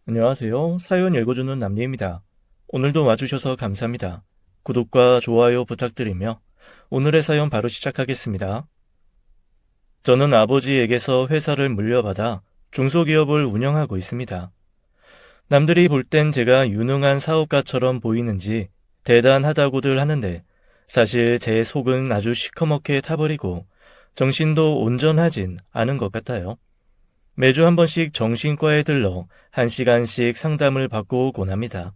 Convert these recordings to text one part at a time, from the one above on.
안녕하세요. 사연 읽어주는 남예입니다. 오늘도 와주셔서 감사합니다. 구독과 좋아요 부탁드리며 오늘의 사연 바로 시작하겠습니다. 저는 아버지에게서 회사를 물려받아 중소기업을 운영하고 있습니다. 남들이 볼 땐 제가 유능한 사업가처럼 보이는지 대단하다고들 하는데 사실 제 속은 아주 시커멓게 타버리고 정신도 온전하진 않은 것 같아요. 매주 한 번씩 정신과에 들러 1시간씩 상담을 받고 오곤 합니다.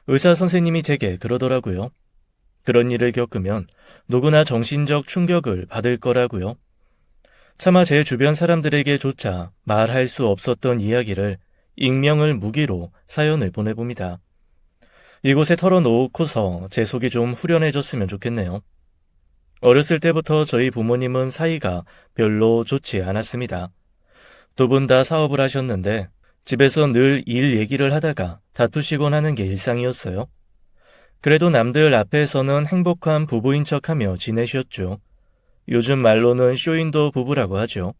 의사 선생님이 제게 그러더라고요. 그런 일을 겪으면 누구나 정신적 충격을 받을 거라고요. 차마 제 주변 사람들에게조차 말할 수 없었던 이야기를 익명을 무기로 사연을 보내봅니다. 이곳에 털어놓고서 제 속이 좀 후련해졌으면 좋겠네요. 어렸을 때부터 저희 부모님은 사이가 별로 좋지 않았습니다. 두 분 다 사업을 하셨는데 집에서 늘 일 얘기를 하다가 다투시곤 하는 게 일상이었어요. 그래도 남들 앞에서는 행복한 부부인 척하며 지내셨죠. 요즘 말로는 쇼윈도 부부라고 하죠.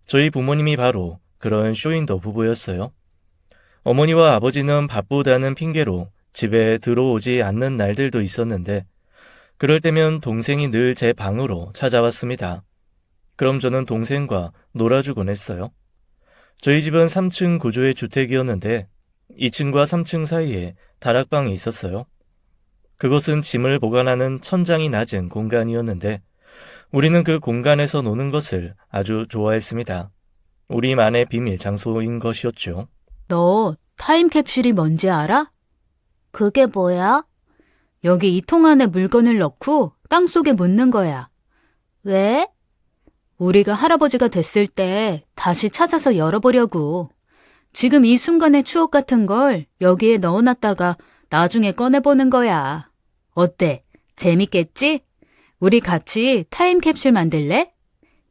저희 부모님이 바로 그런 쇼윈도 부부였어요. 어머니와 아버지는 바쁘다는 핑계로 집에 들어오지 않는 날들도 있었는데 그럴 때면 동생이 늘 제 방으로 찾아왔습니다. 그럼 저는 동생과 놀아주곤 했어요. 저희 집은 3층 구조의 주택이었는데 2층과 3층 사이에 다락방이 있었어요. 그곳은 짐을 보관하는 천장이 낮은 공간이었는데 우리는 그 공간에서 노는 것을 아주 좋아했습니다. 우리만의 비밀 장소인 것이었죠. 너 타임캡슐이 뭔지 알아? 그게 뭐야? 여기 이 통 안에 물건을 넣고 땅속에 묻는 거야. 왜? 우리가 할아버지가 됐을 때 다시 찾아서 열어보려고. 지금 이 순간의 추억 같은 걸 여기에 넣어놨다가 나중에 꺼내보는 거야. 어때? 재밌겠지? 우리 같이 타임캡슐 만들래?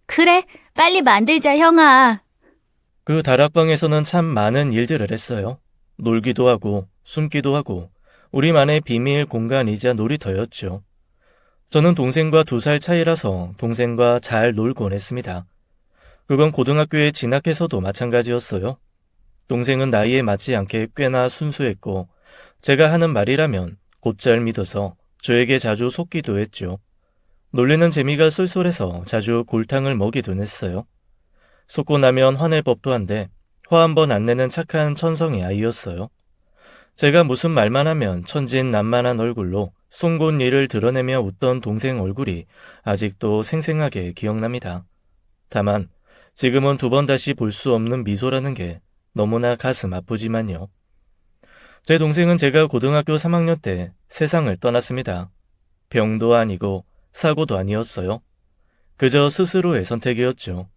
그래, 빨리 만들자, 형아. 그 다락방에서는 참 많은 일들을 했어요. 놀기도 하고 숨기도 하고 우리만의 비밀 공간이자 놀이터였죠. 저는 동생과 2살 차이라서 동생과 잘 놀곤 했습니다. 그건 고등학교에 진학해서도 마찬가지였어요. 동생은 나이에 맞지 않게 꽤나 순수했고 제가 하는 말이라면 곧잘 믿어서 저에게 자주 속기도 했죠. 놀리는 재미가 쏠쏠해서 자주 골탕을 먹이곤 했어요. 속고 나면 화낼 법도 한데 화 한 번 안 내는 착한 천성의 아이였어요. 제가 무슨 말만 하면 천진난만한 얼굴로 송곳니를 드러내며 웃던 동생 얼굴이 아직도 생생하게 기억납니다. 다만 지금은 2번 다시 볼 수 없는 미소라는 게 너무나 가슴 아프지만요. 제 동생은 제가 고등학교 3학년 때 세상을 떠났습니다. 병도 아니고 사고도 아니었어요. 그저 스스로의 선택이었죠.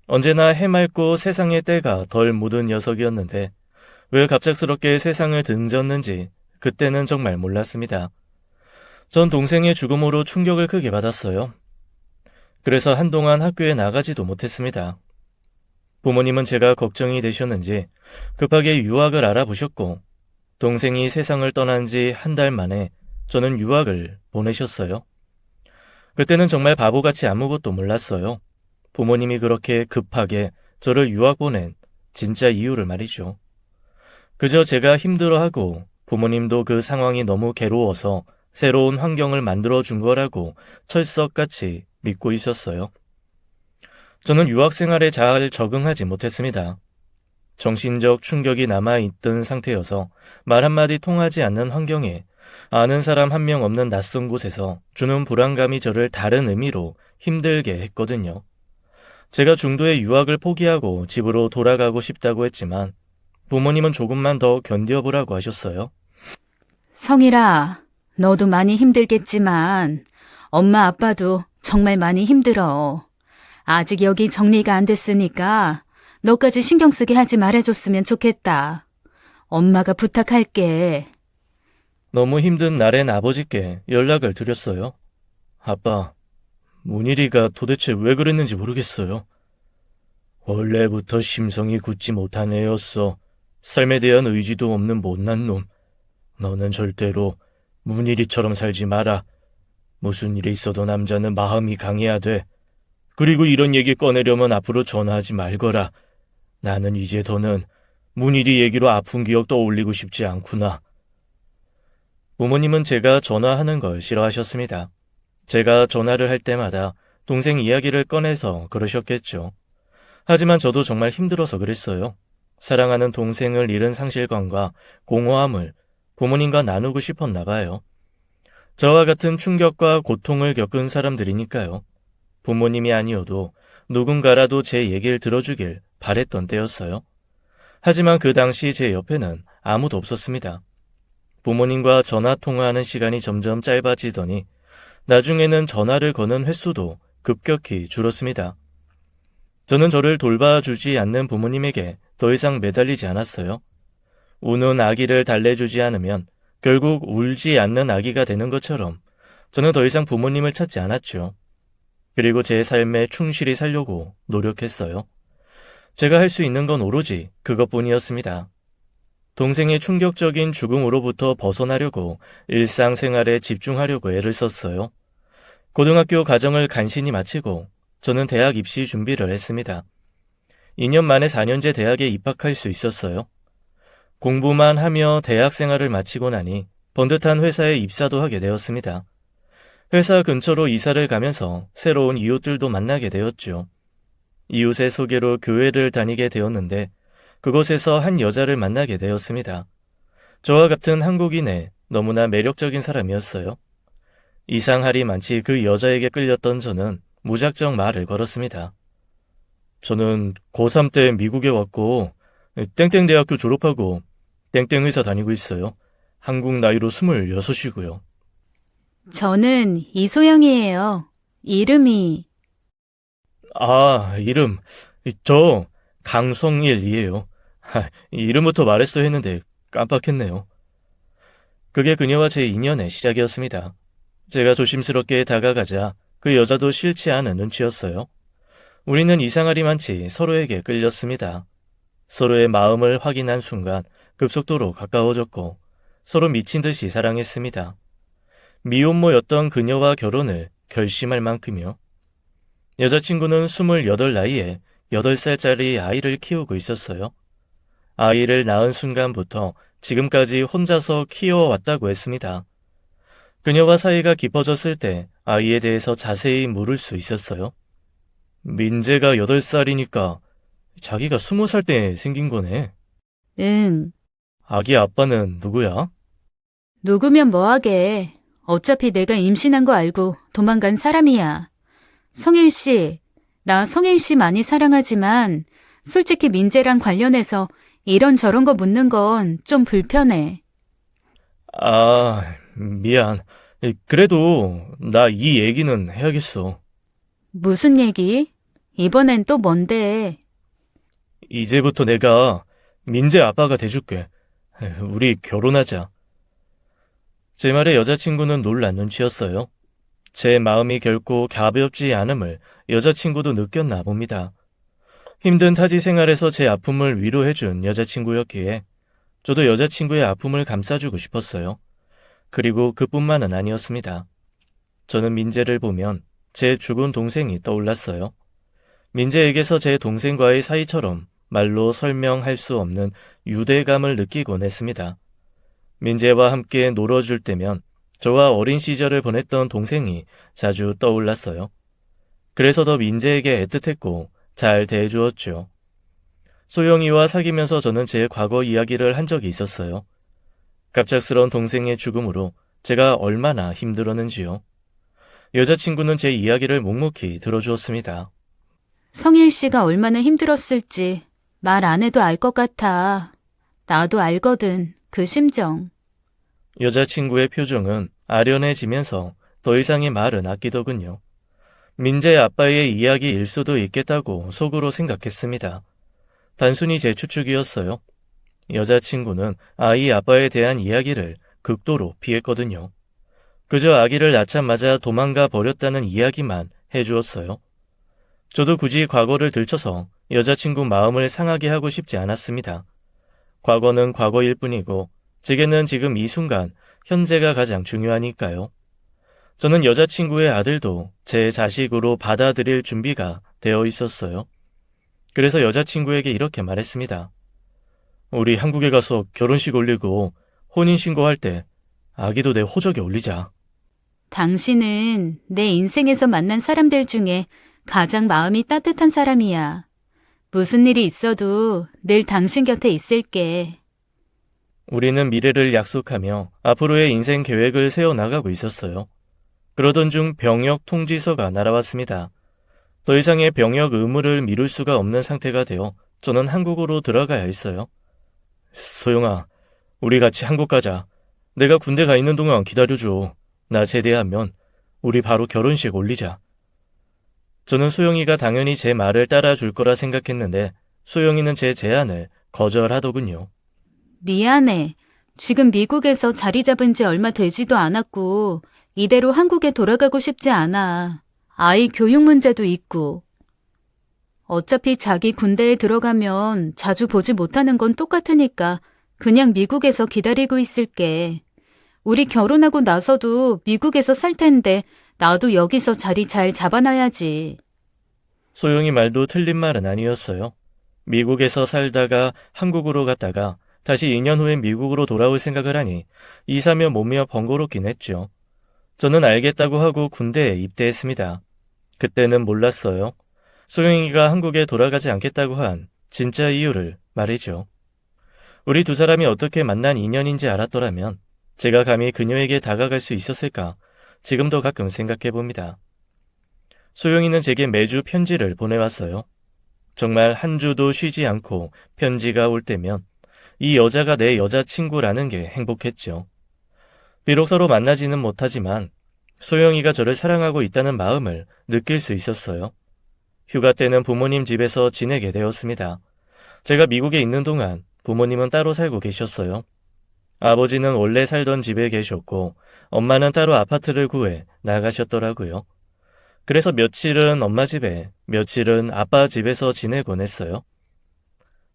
언제나 해맑고 세상의 때가 덜 묻은 녀석이었는데 왜 갑작스럽게 세상을 등졌는지 그때는 정말 몰랐습니다. 전 동생의 죽음으로 충격을 크게 받았어요. 그래서 한동안 학교에 나가지도 못했습니다. 부모님은 제가 걱정이 되셨는지 급하게 유학을 알아보셨고 동생이 세상을 떠난 지 한 달 만에 저는 유학을 보내셨어요. 그때는 정말 바보같이 아무것도 몰랐어요. 부모님이 그렇게 급하게 저를 유학 보낸 진짜 이유를 말이죠. 그저 제가 힘들어하고 부모님도 그 상황이 너무 괴로워서 새로운 환경을 만들어준 거라고 철석같이 믿고 있었어요. 저는 유학 생활에 잘 적응하지 못했습니다. 정신적 충격이 남아있던 상태여서 말 한마디 통하지 않는 환경에 아는 사람 한 명 없는 낯선 곳에서 주는 불안감이 저를 다른 의미로 힘들게 했거든요. 제가 중도에 유학을 포기하고 집으로 돌아가고 싶다고 했지만 부모님은 조금만 더 견뎌보라고 하셨어요. 성일아, 너도 많이 힘들겠지만 엄마 아빠도 정말 많이 힘들어. 아직 여기 정리가 안 됐으니까 너까지 신경 쓰게 하지 말아줬으면 좋겠다. 엄마가 부탁할게. 너무 힘든 날엔 아버지께 연락을 드렸어요. 아빠, 문일이가 도대체 왜 그랬는지 모르겠어요. 원래부터 심성이 굳지 못한 애였어. 삶에 대한 의지도 없는 못난 놈. 너는 절대로 문일이처럼 살지 마라. 무슨 일이 있어도 남자는 마음이 강해야 돼. 그리고 이런 얘기 꺼내려면 앞으로 전화하지 말거라. 나는 이제 더는 문일이 얘기로 아픈 기억 떠올리고 싶지 않구나. 부모님은 제가 전화하는 걸 싫어하셨습니다. 제가 전화를 할 때마다 동생 이야기를 꺼내서 그러셨겠죠. 하지만 저도 정말 힘들어서 그랬어요. 사랑하는 동생을 잃은 상실감과 공허함을 부모님과 나누고 싶었나 봐요. 저와 같은 충격과 고통을 겪은 사람들이니까요. 부모님이 아니어도 누군가라도 제 얘기를 들어주길 바랬던 때였어요. 하지만 그 당시 제 옆에는 아무도 없었습니다. 부모님과 전화 통화하는 시간이 점점 짧아지더니 나중에는 전화를 거는 횟수도 급격히 줄었습니다. 저는 저를 돌봐주지 않는 부모님에게 더 이상 매달리지 않았어요. 우는 아기를 달래주지 않으면 결국 울지 않는 아기가 되는 것처럼 저는 더 이상 부모님을 찾지 않았죠. 그리고 제 삶에 충실히 살려고 노력했어요. 제가 할 수 있는 건 오로지 그것뿐이었습니다. 동생의 충격적인 죽음으로부터 벗어나려고 일상생활에 집중하려고 애를 썼어요. 고등학교 과정을 간신히 마치고 저는 대학 입시 준비를 했습니다. 2년 만에 4년제 대학에 입학할 수 있었어요. 공부만 하며 대학 생활을 마치고 나니 번듯한 회사에 입사도 하게 되었습니다. 회사 근처로 이사를 가면서 새로운 이웃들도 만나게 되었죠. 이웃의 소개로 교회를 다니게 되었는데 그곳에서 한 여자를 만나게 되었습니다. 저와 같은 한국인의 너무나 매력적인 사람이었어요. 이상할이 많지 그 여자에게 끌렸던 저는 무작정 말을 걸었습니다. 저는 고3 때 미국에 왔고 땡땡 대학교 졸업하고 땡땡 회사 다니고 있어요. 한국 나이로 26이고요. 저는 이소영이에요. 이름이. 이름. 저 강성일이에요. 이름부터 말했어 했는데 깜빡했네요. 그게 그녀와 제 인연의 시작이었습니다. 제가 조심스럽게 다가가자 그 여자도 싫지 않은 눈치였어요. 우리는 이상하리 많지 서로에게 끌렸습니다. 서로의 마음을 확인한 순간 급속도로 가까워졌고 서로 미친 듯이 사랑했습니다. 미혼모였던 그녀와 결혼을 결심할 만큼요. 여자친구는 28 나이에 8살짜리 아이를 키우고 있었어요. 아이를 낳은 순간부터 지금까지 혼자서 키워왔다고 했습니다. 그녀와 사이가 깊어졌을 때 아이에 대해서 자세히 물을 수 있었어요. 민재가 8살이니까 자기가 20살 때 생긴 거네. 응. 아기 아빠는 누구야? 누구면 뭐하게. 어차피 내가 임신한 거 알고 도망간 사람이야. 성일 씨, 나 성일 씨 많이 사랑하지만 솔직히 민재랑 관련해서 이런저런 거 묻는 건 좀 불편해. 미안. 그래도 나 이 얘기는 해야겠어. 무슨 얘기? 이번엔 또 뭔데? 이제부터 내가 민재 아빠가 돼줄게. 우리 결혼하자. 제 말에 여자친구는 놀란 눈치였어요. 제 마음이 결코 가볍지 않음을 여자친구도 느꼈나 봅니다. 힘든 타지 생활에서 제 아픔을 위로해준 여자친구였기에 저도 여자친구의 아픔을 감싸주고 싶었어요. 그리고 그뿐만은 아니었습니다. 저는 민재를 보면 제 죽은 동생이 떠올랐어요. 민재에게서 제 동생과의 사이처럼 말로 설명할 수 없는 유대감을 느끼곤 했습니다. 민재와 함께 놀아줄 때면 저와 어린 시절을 보냈던 동생이 자주 떠올랐어요. 그래서 더 민재에게 애틋했고 잘 대해주었죠. 소영이와 사귀면서 저는 제 과거 이야기를 한 적이 있었어요. 갑작스러운 동생의 죽음으로 제가 얼마나 힘들었는지요. 여자친구는 제 이야기를 묵묵히 들어주었습니다. 성일 씨가 얼마나 힘들었을지 말 안 해도 알 것 같아. 나도 알거든, 그 심정. 여자친구의 표정은 아련해지면서 더 이상의 말은 아끼더군요. 민재 아빠의 이야기일 수도 있겠다고 속으로 생각했습니다. 단순히 제 추측이었어요. 여자친구는 아이 아빠에 대한 이야기를 극도로 피했거든요. 그저 아기를 낳자마자 도망가 버렸다는 이야기만 해주었어요. 저도 굳이 과거를 들춰서 여자친구 마음을 상하게 하고 싶지 않았습니다. 과거는 과거일 뿐이고 제게는 지금 이 순간 현재가 가장 중요하니까요. 저는 여자친구의 아들도 제 자식으로 받아들일 준비가 되어 있었어요. 그래서 여자친구에게 이렇게 말했습니다. 우리 한국에 가서 결혼식 올리고 혼인신고할 때 아기도 내 호적에 올리자. 당신은 내 인생에서 만난 사람들 중에 가장 마음이 따뜻한 사람이야. 무슨 일이 있어도 늘 당신 곁에 있을게. 우리는 미래를 약속하며 앞으로의 인생 계획을 세워나가고 있었어요. 그러던 중 병역 통지서가 날아왔습니다. 더 이상의 병역 의무를 미룰 수가 없는 상태가 되어 저는 한국으로 들어가야 했어요. 소영아, 우리 같이 한국 가자. 내가 군대 가 있는 동안 기다려줘. 나 제대하면 우리 바로 결혼식 올리자. 저는 소영이가 당연히 제 말을 따라줄 거라 생각했는데 소영이는 제 제안을 거절하더군요. 미안해. 지금 미국에서 자리 잡은 지 얼마 되지도 않았고 이대로 한국에 돌아가고 싶지 않아. 아이 교육 문제도 있고. 어차피 자기 군대에 들어가면 자주 보지 못하는 건 똑같으니까 그냥 미국에서 기다리고 있을게. 우리 결혼하고 나서도 미국에서 살 텐데 나도 여기서 자리 잘 잡아놔야지. 소영이 말도 틀린 말은 아니었어요. 미국에서 살다가 한국으로 갔다가 다시 2년 후에 미국으로 돌아올 생각을 하니 이사며 몸이며 번거롭긴 했죠. 저는 알겠다고 하고 군대에 입대했습니다. 그때는 몰랐어요. 소영이가 한국에 돌아가지 않겠다고 한 진짜 이유를 말이죠. 우리 두 사람이 어떻게 만난 인연인지 알았더라면 제가 감히 그녀에게 다가갈 수 있었을까 지금도 가끔 생각해봅니다. 소영이는 제게 매주 편지를 보내왔어요. 정말 한 주도 쉬지 않고 편지가 올 때면 이 여자가 내 여자친구라는 게 행복했죠. 비록 서로 만나지는 못하지만 소영이가 저를 사랑하고 있다는 마음을 느낄 수 있었어요. 휴가 때는 부모님 집에서 지내게 되었습니다. 제가 미국에 있는 동안 부모님은 따로 살고 계셨어요. 아버지는 원래 살던 집에 계셨고 엄마는 따로 아파트를 구해 나가셨더라고요. 그래서 며칠은 엄마 집에, 며칠은 아빠 집에서 지내곤 했어요.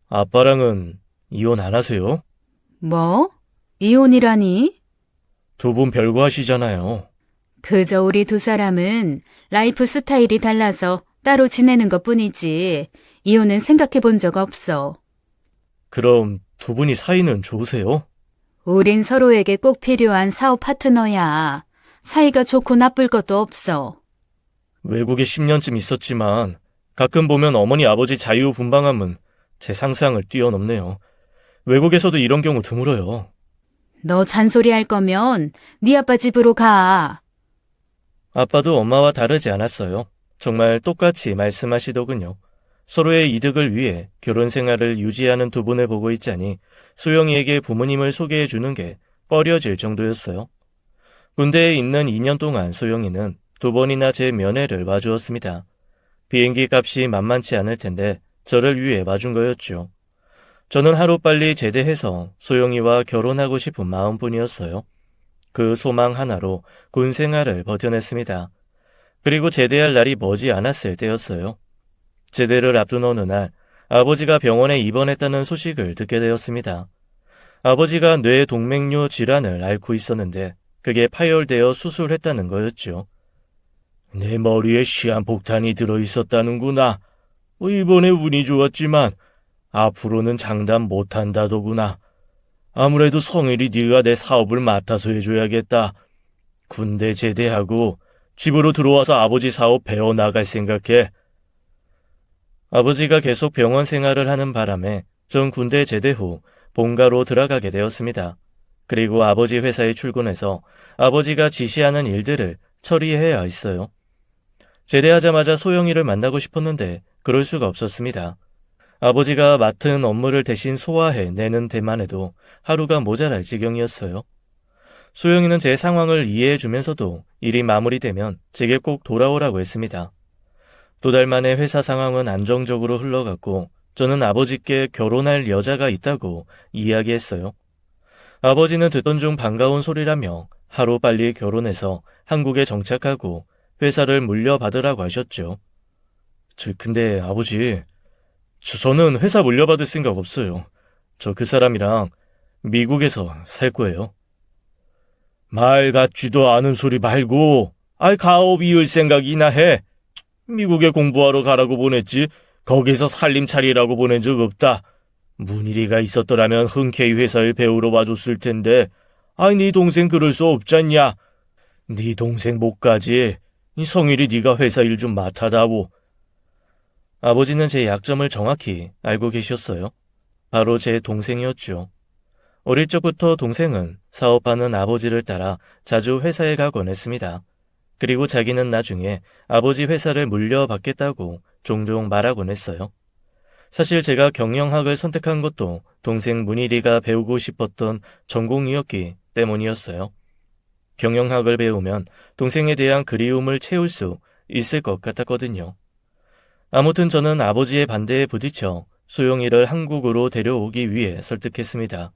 아빠랑은 이혼 안 하세요? 뭐? 이혼이라니? 두 분 별거 하시잖아요. 그저 우리 두 사람은 라이프 스타일이 달라서 따로 지내는 것뿐이지 이혼은 생각해 본 적 없어. 그럼 두 분이 사이는 좋으세요? 우린 서로에게 꼭 필요한 사업 파트너야. 사이가 좋고 나쁠 것도 없어. 외국에 10년쯤 있었지만 가끔 보면 어머니 아버지 자유분방함은 제 상상을 뛰어넘네요. 외국에서도 이런 경우 드물어요. 너 잔소리할 거면 네 아빠 집으로 가. 아빠도 엄마와 다르지 않았어요. 정말 똑같이 말씀하시더군요. 서로의 이득을 위해 결혼 생활을 유지하는 두 분을 보고 있자니 소영이에게 부모님을 소개해 주는 게 꺼려질 정도였어요. 군대에 있는 2년 동안 소영이는 2번이나 제 면회를 와주었습니다. 비행기 값이 만만치 않을 텐데 저를 위해 와준 거였죠. 저는 하루빨리 제대해서 소영이와 결혼하고 싶은 마음뿐이었어요. 그 소망 하나로 군 생활을 버텨냈습니다. 그리고 제대할 날이 머지 않았을 때였어요. 제대를 앞둔 어느 날 아버지가 병원에 입원했다는 소식을 듣게 되었습니다. 아버지가 뇌 동맥류 질환을 앓고 있었는데 그게 파열되어 수술했다는 거였죠. 내 머리에 시한폭탄이 들어있었다는구나. 이번에 운이 좋았지만 앞으로는 장담 못한다더구나. 아무래도 성일이 네가 내 사업을 맡아서 해줘야겠다. 군대 제대하고 집으로 들어와서 아버지 사업 배워나갈 생각해. 아버지가 계속 병원 생활을 하는 바람에 전 군대 제대 후 본가로 들어가게 되었습니다. 그리고 아버지 회사에 출근해서 아버지가 지시하는 일들을 처리해야 했어요. 제대하자마자 소영이를 만나고 싶었는데 그럴 수가 없었습니다. 아버지가 맡은 업무를 대신 소화해 내는 데만 해도 하루가 모자랄 지경이었어요. 소영이는 제 상황을 이해해 주면서도 일이 마무리되면 제게 꼭 돌아오라고 했습니다. 2달 만에 회사 상황은 안정적으로 흘러갔고 저는 아버지께 결혼할 여자가 있다고 이야기했어요. 아버지는 듣던 중 반가운 소리라며 하루빨리 결혼해서 한국에 정착하고 회사를 물려받으라고 하셨죠. 근데 아버지, 저는 회사 물려받을 생각 없어요. 저 그 사람이랑 미국에서 살 거예요. 말 같지도 않은 소리 말고 가업 이을 생각이나 해. 미국에 공부하러 가라고 보냈지 거기서 살림 차리라고 보낸 적 없다. 문일이가 있었더라면 흔쾌히 회사에 배우러 와줬을 텐데, 아이, 네 동생 그럴 수 없잖냐. 네 동생 못 가지. 이 성일이 네가 회사 일 좀 맡아다오. 아버지는 제 약점을 정확히 알고 계셨어요. 바로 제 동생이었죠. 어릴 적부터 동생은 사업하는 아버지를 따라 자주 회사에 가곤 했습니다. 그리고 자기는 나중에 아버지 회사를 물려받겠다고 종종 말하곤 했어요. 사실 제가 경영학을 선택한 것도 동생 문일이가 배우고 싶었던 전공이었기 때문이었어요. 경영학을 배우면 동생에 대한 그리움을 채울 수 있을 것 같았거든요. 아무튼 저는 아버지의 반대에 부딪혀 소영이를 한국으로 데려오기 위해 설득했습니다.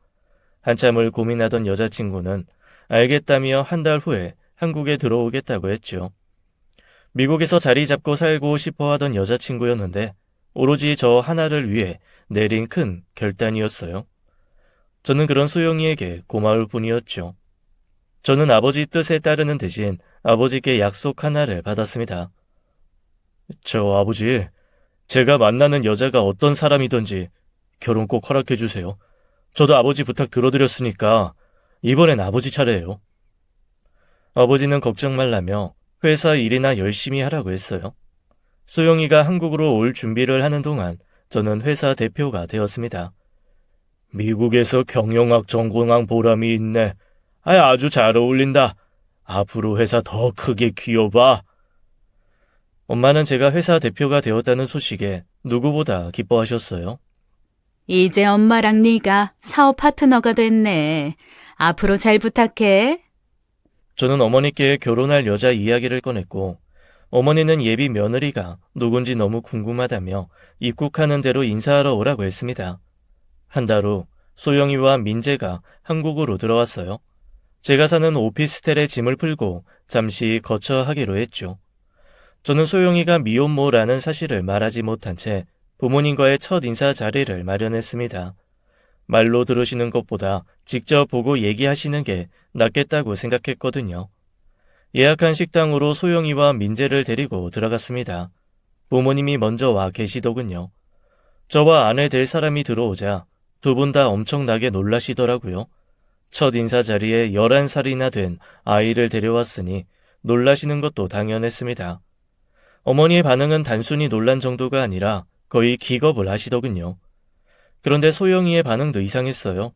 한참을 고민하던 여자친구는 알겠다며 한 달 후에 한국에 들어오겠다고 했죠. 미국에서 자리 잡고 살고 싶어 하던 여자친구였는데 오로지 저 하나를 위해 내린 큰 결단이었어요. 저는 그런 소영이에게 고마울 뿐이었죠. 저는 아버지 뜻에 따르는 대신 아버지께 약속 하나를 받았습니다. 저 아버지, 제가 만나는 여자가 어떤 사람이든지 결혼 꼭 허락해 주세요. 저도 아버지 부탁 들어드렸으니까 이번엔 아버지 차례예요. 아버지는 걱정 말라며 회사 일이나 열심히 하라고 했어요. 소영이가 한국으로 올 준비를 하는 동안 저는 회사 대표가 되었습니다. 미국에서 경영학 전공한 보람이 있네. 아주 잘 어울린다. 앞으로 회사 더 크게 키워봐. 엄마는 제가 회사 대표가 되었다는 소식에 누구보다 기뻐하셨어요. 이제 엄마랑 네가 사업 파트너가 됐네. 앞으로 잘 부탁해. 저는 어머니께 결혼할 여자 이야기를 꺼냈고 어머니는 예비 며느리가 누군지 너무 궁금하다며 입국하는 대로 인사하러 오라고 했습니다. 한 달 후 소영이와 민재가 한국으로 들어왔어요. 제가 사는 오피스텔에 짐을 풀고 잠시 거처하기로 했죠. 저는 소영이가 미혼모라는 사실을 말하지 못한 채 부모님과의 첫 인사 자리를 마련했습니다. 말로 들으시는 것보다 직접 보고 얘기하시는 게 낫겠다고 생각했거든요. 예약한 식당으로 소영이와 민재를 데리고 들어갔습니다. 부모님이 먼저 와 계시더군요. 저와 아내 될 사람이 들어오자 두 분 다 엄청나게 놀라시더라고요. 첫 인사 자리에 11살이나 된 아이를 데려왔으니 놀라시는 것도 당연했습니다. 어머니의 반응은 단순히 놀란 정도가 아니라 거의 기겁을 하시더군요. 그런데 소영이의 반응도 이상했어요.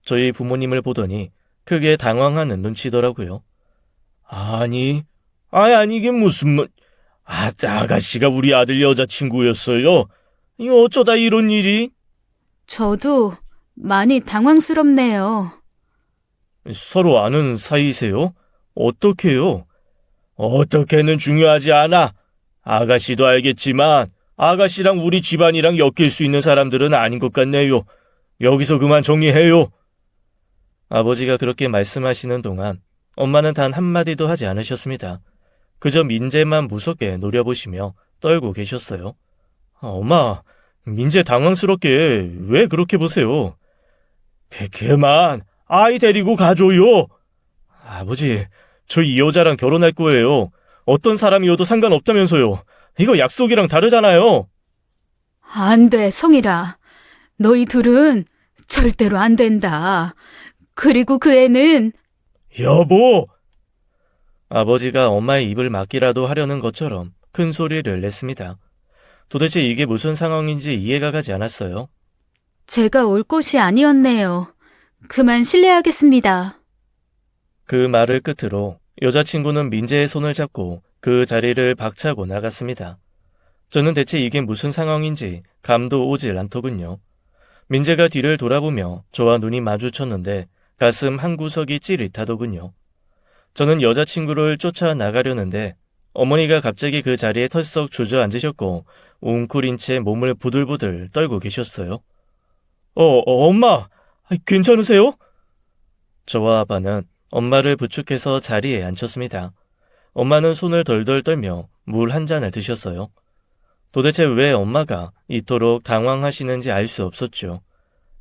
저희 부모님을 보더니 크게 당황하는 눈치더라고요. 아니 이게 무슨 아가씨가 우리 아들 여자친구였어요. 이거 어쩌다 이런 일이? 저도 많이 당황스럽네요. 서로 아는 사이세요? 어떻게요? 어떻게는 중요하지 않아. 아가씨도 알겠지만 아가씨랑 우리 집안이랑 엮일 수 있는 사람들은 아닌 것 같네요. 여기서 그만 정리해요. 아버지가 그렇게 말씀하시는 동안 엄마는 단 한마디도 하지 않으셨습니다. 그저 민재만 무섭게 노려보시며 떨고 계셨어요. 엄마, 민재 당황스럽게 왜 그렇게 보세요? 그만, 아이 데리고 가줘요. 아버지, 저 이 여자랑 결혼할 거예요. 어떤 사람이어도 상관없다면서요. 이거 약속이랑 다르잖아요. 안 돼, 성일아. 너희 둘은 절대로 안 된다. 그리고 그 애는 여보! 아버지가 엄마의 입을 막기라도 하려는 것처럼 큰 소리를 냈습니다. 도대체 이게 무슨 상황인지 이해가 가지 않았어요. 제가 올 곳이 아니었네요. 그만 실례하겠습니다. 그 말을 끝으로 여자친구는 민재의 손을 잡고 그 자리를 박차고 나갔습니다. 저는 대체 이게 무슨 상황인지 감도 오질 않더군요. 민재가 뒤를 돌아보며 저와 눈이 마주쳤는데 가슴 한 구석이 찌릿하더군요. 저는 여자친구를 쫓아 나가려는데 어머니가 갑자기 그 자리에 털썩 주저앉으셨고 웅크린 채 몸을 부들부들 떨고 계셨어요. 엄마, 괜찮으세요? 저와 아빠는 엄마를 부축해서 자리에 앉혔습니다. 엄마는 손을 덜덜 떨며 물 한 잔을 드셨어요. 도대체 왜 엄마가 이토록 당황하시는지 알 수 없었죠.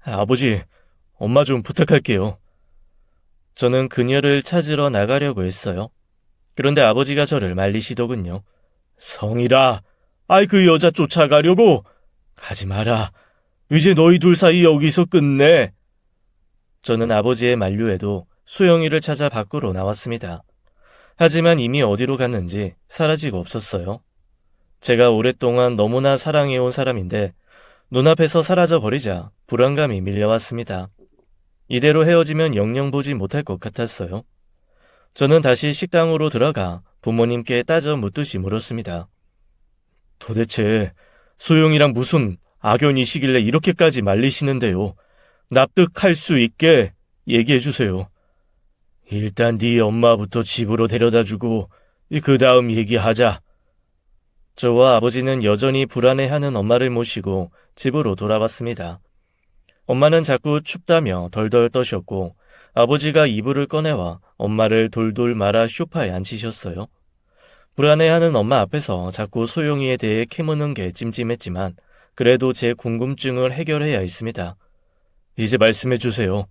아버지, 엄마 좀 부탁할게요. 저는 그녀를 찾으러 나가려고 했어요. 그런데 아버지가 저를 말리시더군요. 성일아, 그 여자 쫓아가려고? 가지 마라. 이제 너희 둘 사이 여기서 끝내. 저는 아버지의 만류에도 소영이를 찾아 밖으로 나왔습니다. 하지만 이미 어디로 갔는지 사라지고 없었어요. 제가 오랫동안 너무나 사랑해온 사람인데 눈앞에서 사라져버리자 불안감이 밀려왔습니다. 이대로 헤어지면 영영 보지 못할 것 같았어요. 저는 다시 식당으로 들어가 부모님께 따져 묻듯이 물었습니다. 도대체 소영이랑 무슨 악연이시길래 이렇게까지 말리시는데요? 납득할 수 있게 얘기해 주세요. 일단 네 엄마부터 집으로 데려다주고 그 다음 얘기하자. 저와 아버지는 여전히 불안해하는 엄마를 모시고 집으로 돌아왔습니다. 엄마는 자꾸 춥다며 덜덜 떠셨고 아버지가 이불을 꺼내와 엄마를 돌돌 말아 소파에 앉히셨어요. 불안해하는 엄마 앞에서 자꾸 소영이에 대해 캐무는 게 찜찜했지만 그래도 제 궁금증을 해결해야 했습니다. 이제 말씀해 주세요.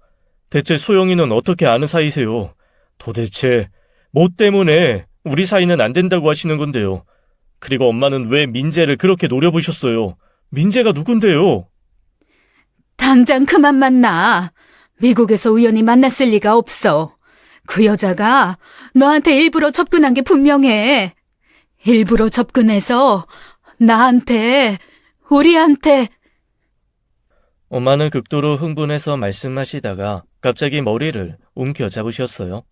대체 소영이는 어떻게 아는 사이세요? 도대체 뭐 때문에 우리 사이는 안 된다고 하시는 건데요? 그리고 엄마는 왜 민재를 그렇게 노려보셨어요? 민재가 누군데요? 당장 그만 만나. 미국에서 우연히 만났을 리가 없어. 그 여자가 너한테 일부러 접근한 게 분명해. 일부러 접근해서 나한테, 우리한테. 엄마는 극도로 흥분해서 말씀하시다가 갑자기 머리를 움켜잡으셨어요.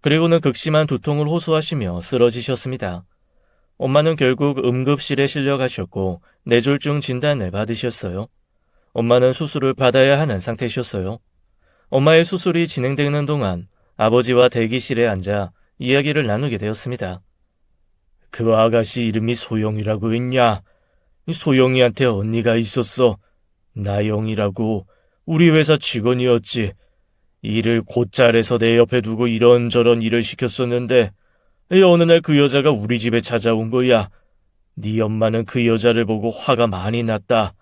그리고는 극심한 두통을 호소하시며 쓰러지셨습니다. 엄마는 결국 응급실에 실려가셨고 뇌졸중 진단을 받으셨어요. 엄마는 수술을 받아야 하는 상태셨어요. 엄마의 수술이 진행되는 동안 아버지와 대기실에 앉아 이야기를 나누게 되었습니다. 그 아가씨 이름이 소영이라고 했냐? 소영이한테 언니가 있었어. 나영이라고. 우리 회사 직원이었지. 일을 곧잘해서 내 옆에 두고 이런저런 일을 시켰었는데 어느 날 그 여자가 우리 집에 찾아온 거야. 네 엄마는 그 여자를 보고 화가 많이 났다.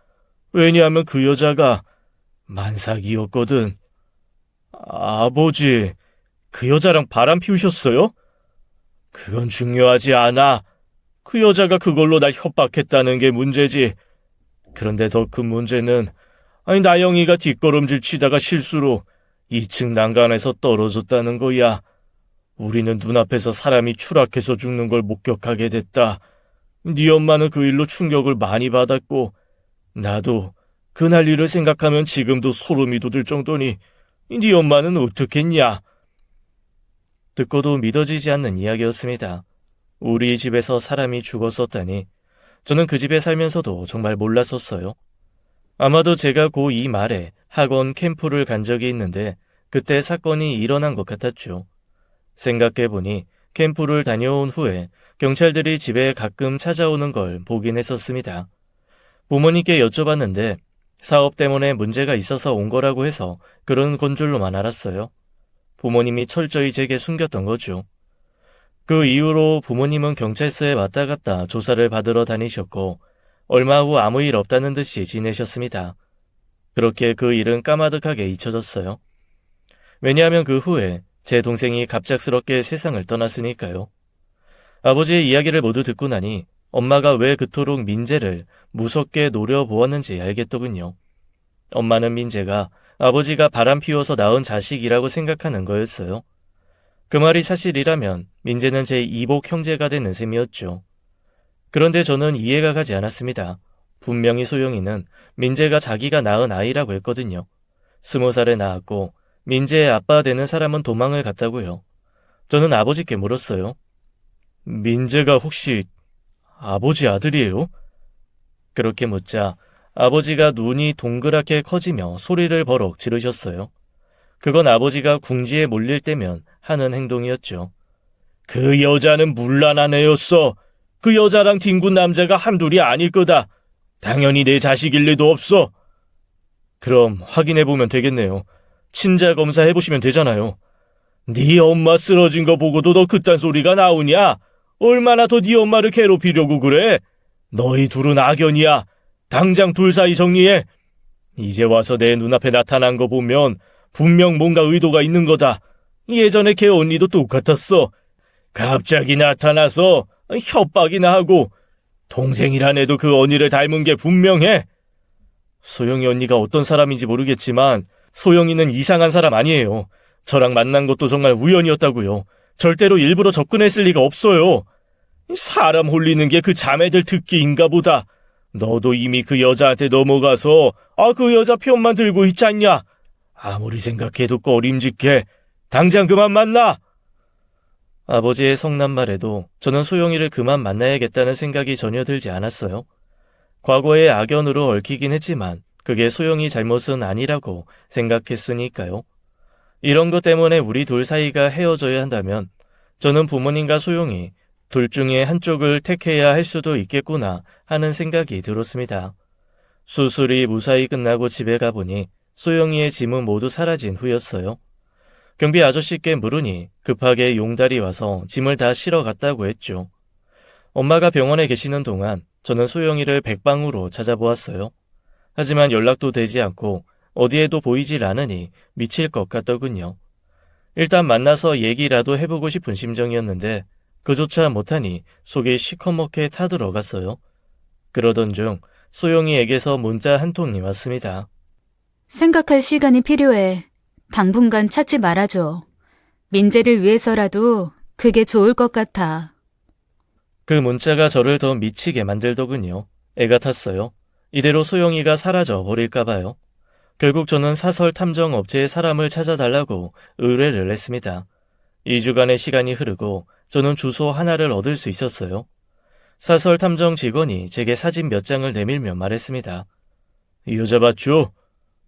왜냐하면 그 여자가 만삭이었거든. 아버지, 그 여자랑 바람 피우셨어요? 그건 중요하지 않아. 그 여자가 그걸로 날 협박했다는 게 문제지. 그런데 더 큰 문제는 나영이가 뒷걸음질 치다가 실수로 2층 난간에서 떨어졌다는 거야. 우리는 눈앞에서 사람이 추락해서 죽는 걸 목격하게 됐다. 네 엄마는 그 일로 충격을 많이 받았고 나도 그날 일을 생각하면 지금도 소름이 돋을 정도니 네 엄마는 어떻겠냐? 듣고도 믿어지지 않는 이야기였습니다. 우리 집에서 사람이 죽었었다니 저는 그 집에 살면서도 정말 몰랐었어요. 아마도 제가 고2 말에 학원 캠프를 간 적이 있는데 그때 사건이 일어난 것 같았죠. 생각해보니 캠프를 다녀온 후에 경찰들이 집에 가끔 찾아오는 걸 보긴 했었습니다. 부모님께 여쭤봤는데 사업 때문에 문제가 있어서 온 거라고 해서 그런 건 줄로만 알았어요. 부모님이 철저히 제게 숨겼던 거죠. 그 이후로 부모님은 경찰서에 왔다 갔다 조사를 받으러 다니셨고 얼마 후 아무 일 없다는 듯이 지내셨습니다. 그렇게 그 일은 까마득하게 잊혀졌어요. 왜냐하면 그 후에 제 동생이 갑작스럽게 세상을 떠났으니까요. 아버지의 이야기를 모두 듣고 나니 엄마가 왜 그토록 민재를 무섭게 노려보았는지 알겠더군요. 엄마는 민재가 아버지가 바람 피워서 낳은 자식이라고 생각하는 거였어요. 그 말이 사실이라면 민재는 제 이복 형제가 되는 셈이었죠. 그런데 저는 이해가 가지 않았습니다. 분명히 소영이는 민재가 자기가 낳은 아이라고 했거든요. 20살에 낳았고 민재의 아빠 되는 사람은 도망을 갔다고요. 저는 아버지께 물었어요. 민재가 혹시 아버지 아들이에요? 그렇게 묻자 아버지가 눈이 동그랗게 커지며 소리를 버럭 지르셨어요. 그건 아버지가 궁지에 몰릴 때면 하는 행동이었죠. 그 여자는 문란한 애였어. 그 여자랑 뒹군 남자가 한둘이 아닐 거다. 당연히 내 자식일 리도 없어. 그럼 확인해보면 되겠네요. 친자 검사 해보시면 되잖아요. 네 엄마 쓰러진 거 보고도 너 그딴 소리가 나오냐? 얼마나 더 네 엄마를 괴롭히려고 그래? 너희 둘은 악연이야. 당장 둘 사이 정리해. 이제 와서 내 눈앞에 나타난 거 보면 분명 뭔가 의도가 있는 거다. 예전에 걔 언니도 똑같았어. 갑자기 나타나서 협박이나 하고 동생이란 애도 그 언니를 닮은 게 분명해. 소영이 언니가 어떤 사람인지 모르겠지만 소영이는 이상한 사람 아니에요. 저랑 만난 것도 정말 우연이었다고요. 절대로 일부러 접근했을 리가 없어요. 사람 홀리는 게 그 자매들 특기인가 보다. 너도 이미 그 여자한테 넘어가서 그 여자 편만 들고 있지 않냐? 아무리 생각해도 꺼림직해. 당장 그만 만나! 아버지의 성난 말에도 저는 소영이를 그만 만나야겠다는 생각이 전혀 들지 않았어요. 과거의 악연으로 얽히긴 했지만 그게 소영이 잘못은 아니라고 생각했으니까요. 이런 것 때문에 우리 둘 사이가 헤어져야 한다면 저는 부모님과 소영이 둘 중에 한쪽을 택해야 할 수도 있겠구나 하는 생각이 들었습니다. 수술이 무사히 끝나고 집에 가보니 소영이의 짐은 모두 사라진 후였어요. 경비 아저씨께 물으니 급하게 용달이 와서 짐을 다 실어 갔다고 했죠. 엄마가 병원에 계시는 동안 저는 소영이를 백방으로 찾아보았어요. 하지만 연락도 되지 않고 어디에도 보이질 않으니 미칠 것 같더군요. 일단 만나서 얘기라도 해보고 싶은 심정이었는데 그조차 못하니 속이 시커멓게 타들어갔어요. 그러던 중 소영이에게서 문자 한 통이 왔습니다. 생각할 시간이 필요해. 당분간 찾지 말아줘. 민재를 위해서라도 그게 좋을 것 같아. 그 문자가 저를 더 미치게 만들더군요. 애가 탔어요. 이대로 소영이가 사라져 버릴까봐요. 결국 저는 사설 탐정 업체에 사람을 찾아달라고 의뢰를 했습니다. 2주간의 시간이 흐르고 저는 주소 하나를 얻을 수 있었어요. 사설 탐정 직원이 제게 사진 몇 장을 내밀며 말했습니다. 이 여자 맞죠?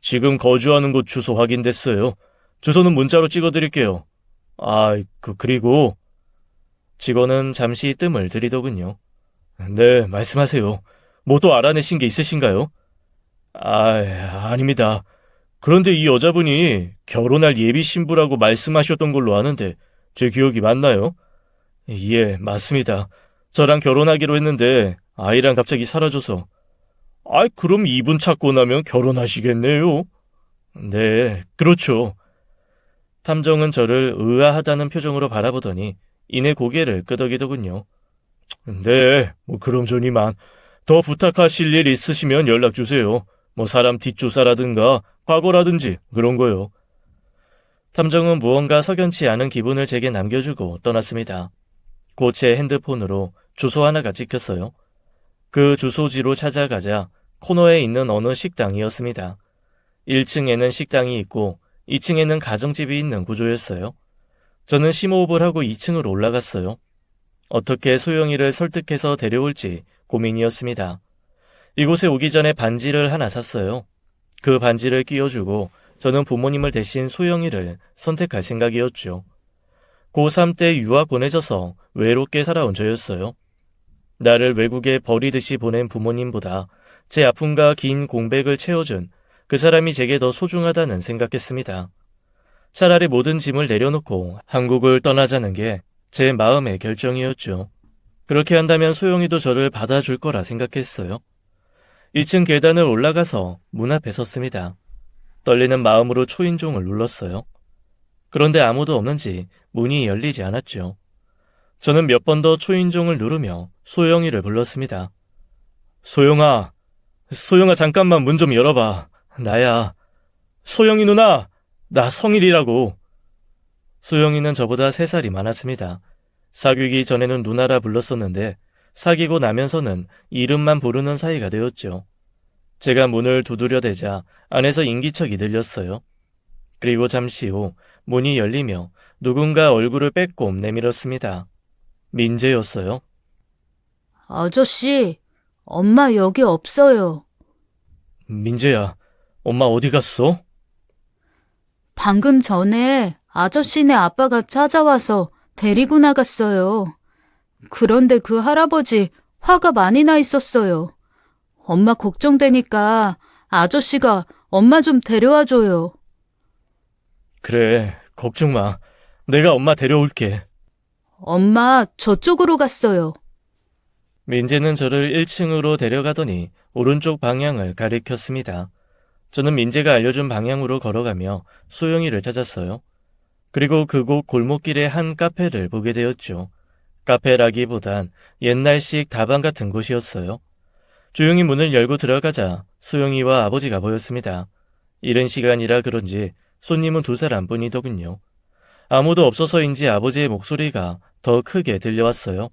지금 거주하는 곳 주소 확인됐어요. 주소는 문자로 찍어드릴게요. 그리고 직원은 잠시 뜸을 들이더군요. 네, 말씀하세요. 뭐 또 알아내신 게 있으신가요? 아닙니다. 그런데 이 여자분이 결혼할 예비 신부라고 말씀하셨던 걸로 아는데 제 기억이 맞나요? 예, 맞습니다. 저랑 결혼하기로 했는데 아이랑 갑자기 사라져서. 그럼 이분 찾고 나면 결혼하시겠네요? 네, 그렇죠. 탐정은 저를 의아하다는 표정으로 바라보더니 이내 고개를 끄덕이더군요. 네, 그럼 전 이만. 더 부탁하실 일 있으시면 연락 주세요. 사람 뒷조사라든가 과거라든지 그런 거요. 탐정은 무언가 석연치 않은 기분을 제게 남겨주고 떠났습니다. 곧 제 핸드폰으로 주소 하나가 찍혔어요. 그 주소지로 찾아가자 코너에 있는 어느 식당이었습니다. 1층에는 식당이 있고 2층에는 가정집이 있는 구조였어요. 저는 심호흡을 하고 2층으로 올라갔어요. 어떻게 소영이를 설득해서 데려올지 고민이었습니다. 이곳에 오기 전에 반지를 하나 샀어요. 그 반지를 끼워주고 저는 부모님을 대신 소영이를 선택할 생각이었죠. 고3 때 유학 보내져서 외롭게 살아온 저였어요. 나를 외국에 버리듯이 보낸 부모님보다 제 아픔과 긴 공백을 채워준 그 사람이 제게 더 소중하다는 생각했습니다. 차라리 모든 짐을 내려놓고 한국을 떠나자는 게 제 마음의 결정이었죠. 그렇게 한다면 소영이도 저를 받아줄 거라 생각했어요. 2층 계단을 올라가서 문 앞에 섰습니다. 떨리는 마음으로 초인종을 눌렀어요. 그런데 아무도 없는지 문이 열리지 않았죠. 저는 몇 번 더 초인종을 누르며 소영이를 불렀습니다. 소영아 잠깐만 문 좀 열어봐. 나야. 소영이 누나, 나 성일이라고. 소영이는 저보다 3살이 많았습니다. 사귀기 전에는 누나라 불렀었는데 사귀고 나면서는 이름만 부르는 사이가 되었죠. 제가 문을 두드려대자 안에서 인기척이 들렸어요. 그리고 잠시 후 문이 열리며 누군가 얼굴을 빼꼼 내밀었습니다. 민재였어요. 아저씨, 엄마 여기 없어요. 민재야, 엄마 어디 갔어? 방금 전에 아저씨네 아빠가 찾아와서 데리고 나갔어요. 그런데 그 할아버지 화가 많이 나 있었어요. 엄마 걱정되니까 아저씨가 엄마 좀 데려와줘요. 그래, 걱정 마. 내가 엄마 데려올게. 엄마 저쪽으로 갔어요. 민재는 저를 1층으로 데려가더니 오른쪽 방향을 가리켰습니다. 저는 민재가 알려준 방향으로 걸어가며 소영이를 찾았어요. 그리고 그곳 골목길의 한 카페를 보게 되었죠. 카페라기보단 옛날식 다방 같은 곳이었어요. 조용히 문을 열고 들어가자 소영이와 아버지가 보였습니다. 이른 시간이라 그런지 손님은 두 사람뿐이더군요. 아무도 없어서인지 아버지의 목소리가 더 크게 들려왔어요.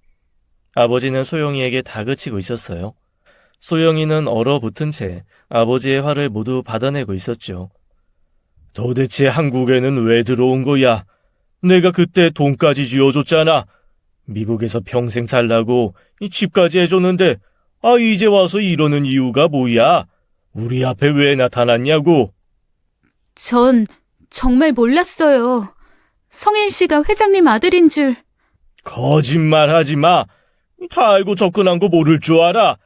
아버지는 소영이에게 다그치고 있었어요. 소영이는 얼어붙은 채 아버지의 화를 모두 받아내고 있었죠. 도대체 한국에는 왜 들어온 거야? 내가 그때 돈까지 쥐어줬잖아. 미국에서 평생 살라고 이 집까지 해줬는데 이제 와서 이러는 이유가 뭐야? 우리 앞에 왜 나타났냐고? 전 정말 몰랐어요. 성일 씨가 회장님 아들인 줄. 거짓말하지 마. 다 알고 접근한 거 모를 줄 알아.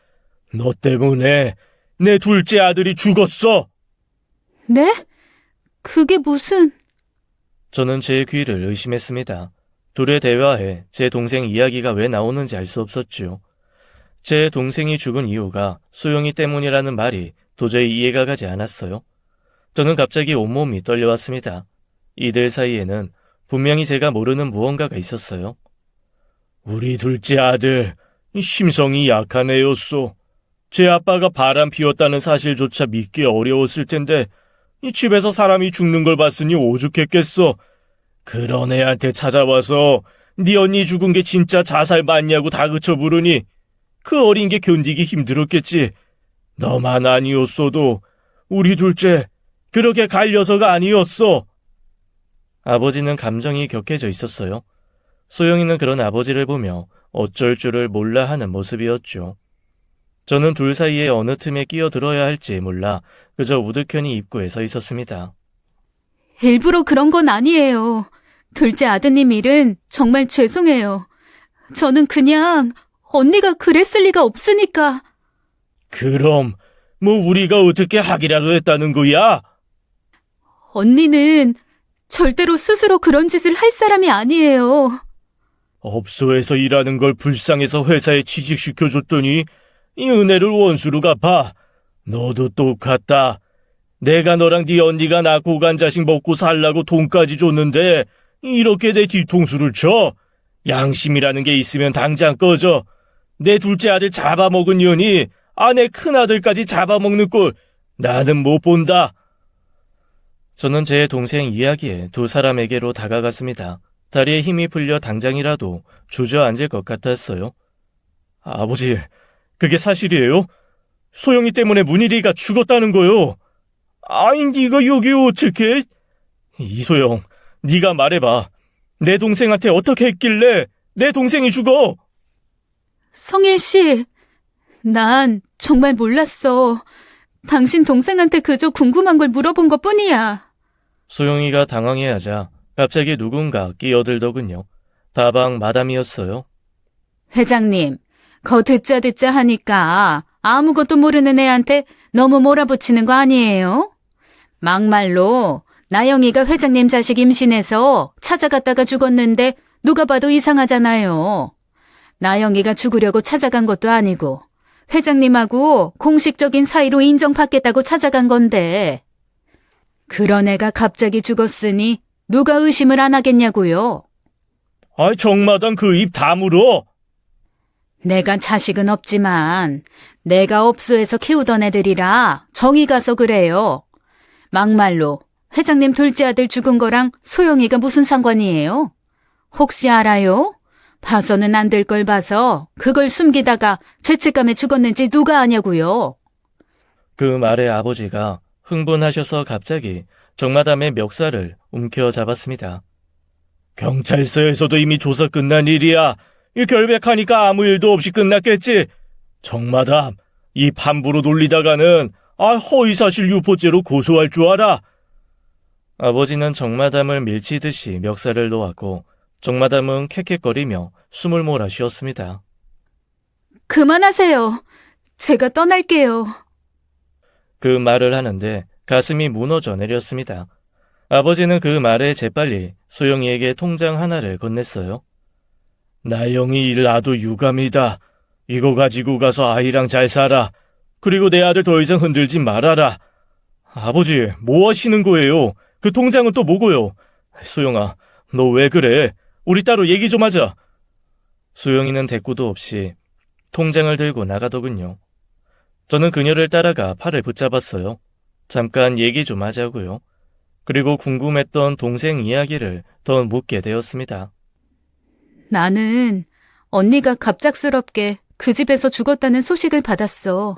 너 때문에 내 둘째 아들이 죽었어. 네? 그게 무슨... 저는 제 귀를 의심했습니다. 둘의 대화에 제 동생 이야기가 왜 나오는지 알 수 없었죠. 제 동생이 죽은 이유가 소영이 때문이라는 말이 도저히 이해가 가지 않았어요. 저는 갑자기 온몸이 떨려왔습니다. 이들 사이에는 분명히 제가 모르는 무언가가 있었어요. 우리 둘째 아들, 심성이 약한 애였소. 제 아빠가 바람 피웠다는 사실조차 믿기 어려웠을 텐데 이 집에서 사람이 죽는 걸 봤으니 오죽했겠어. 그런 애한테 찾아와서 네 언니 죽은 게 진짜 자살 맞냐고 다그쳐 부르니 그 어린 게 견디기 힘들었겠지. 너만 아니었어도 우리 둘째 그렇게 갈려서가 아니었어. 아버지는 감정이 격해져 있었어요. 소영이는 그런 아버지를 보며 어쩔 줄을 몰라 하는 모습이었죠. 저는 둘 사이에 어느 틈에 끼어들어야 할지 몰라 그저 우두커니 입구에 서 있었습니다. 일부러 그런 건 아니에요. 둘째 아드님 일은 정말 죄송해요. 저는 그냥 언니가 그랬을 리가 없으니까. 그럼 뭐 우리가 어떻게 하기라도 했다는 거야? 언니는 절대로 스스로 그런 짓을 할 사람이 아니에요. 업소에서 일하는 걸 불쌍해서 회사에 취직시켜줬더니 이 은혜를 원수로 갚아. 너도 똑같다. 내가 너랑 네 언니가 낳고 간 자식 먹고 살라고 돈까지 줬는데 이렇게 내 뒤통수를 쳐. 양심이라는 게 있으면 당장 꺼져. 내 둘째 아들 잡아먹은 년이 아내 큰아들까지 잡아먹는 꼴 나는 못 본다. 저는 제 동생 이야기에 두 사람에게로 다가갔습니다. 다리에 힘이 풀려 당장이라도 주저앉을 것 같았어요. 아버지, 그게 사실이에요? 소영이 때문에 문일이가 죽었다는 거요. 아니, 네가 여기 어떻게... 이소영, 네가 말해봐. 내 동생한테 어떻게 했길래 내 동생이 죽어? 성일 씨, 난 정말 몰랐어. 당신 동생한테 그저 궁금한 걸 물어본 것뿐이야. 소영이가 당황해하자 갑자기 누군가 끼어들더군요. 다방 마담이었어요. 회장님, 거 듣자 하니까 아무것도 모르는 애한테 너무 몰아붙이는 거 아니에요? 막말로 나영이가 회장님 자식 임신해서 찾아갔다가 죽었는데 누가 봐도 이상하잖아요. 나영이가 죽으려고 찾아간 것도 아니고 회장님하고 공식적인 사이로 인정받겠다고 찾아간 건데 그런 애가 갑자기 죽었으니 누가 의심을 안 하겠냐고요. 아이, 정마당 그 입 다물어. 내가 자식은 없지만 내가 업소에서 키우던 애들이라 정이 가서 그래요. 막말로 회장님 둘째 아들 죽은 거랑 소영이가 무슨 상관이에요? 혹시 알아요? 봐서는 안 될 걸 봐서 그걸 숨기다가 죄책감에 죽었는지 누가 아냐고요. 그 말에 아버지가 흥분하셔서 갑자기 정마담의 멱살을 움켜잡았습니다. 경찰서에서도 이미 조사 끝난 일이야. 이 결백하니까 아무 일도 없이 끝났겠지. 정마담, 이 함부로 놀리다가는 허위사실 유포죄로 고소할 줄 알아. 아버지는 정마담을 밀치듯이 멱살을 놓았고 정마담은 캑캑거리며 숨을 몰아 쉬었습니다. 그만하세요. 제가 떠날게요. 그 말을 하는데 가슴이 무너져 내렸습니다. 아버지는 그 말에 재빨리 소영이에게 통장 하나를 건넸어요. 나영이 일 놔도 유감이다. 이거 가지고 가서 아이랑 잘 살아. 그리고 내 아들 더 이상 흔들지 말아라. 아버지, 뭐 하시는 거예요? 그 통장은 또 뭐고요? 소영아, 너 왜 그래? 우리 따로 얘기 좀 하자. 소영이는 대꾸도 없이 통장을 들고 나가더군요. 저는 그녀를 따라가 팔을 붙잡았어요. 잠깐 얘기 좀 하자고요. 그리고 궁금했던 동생 이야기를 더 묻게 되었습니다. 나는 언니가 갑작스럽게 그 집에서 죽었다는 소식을 받았어.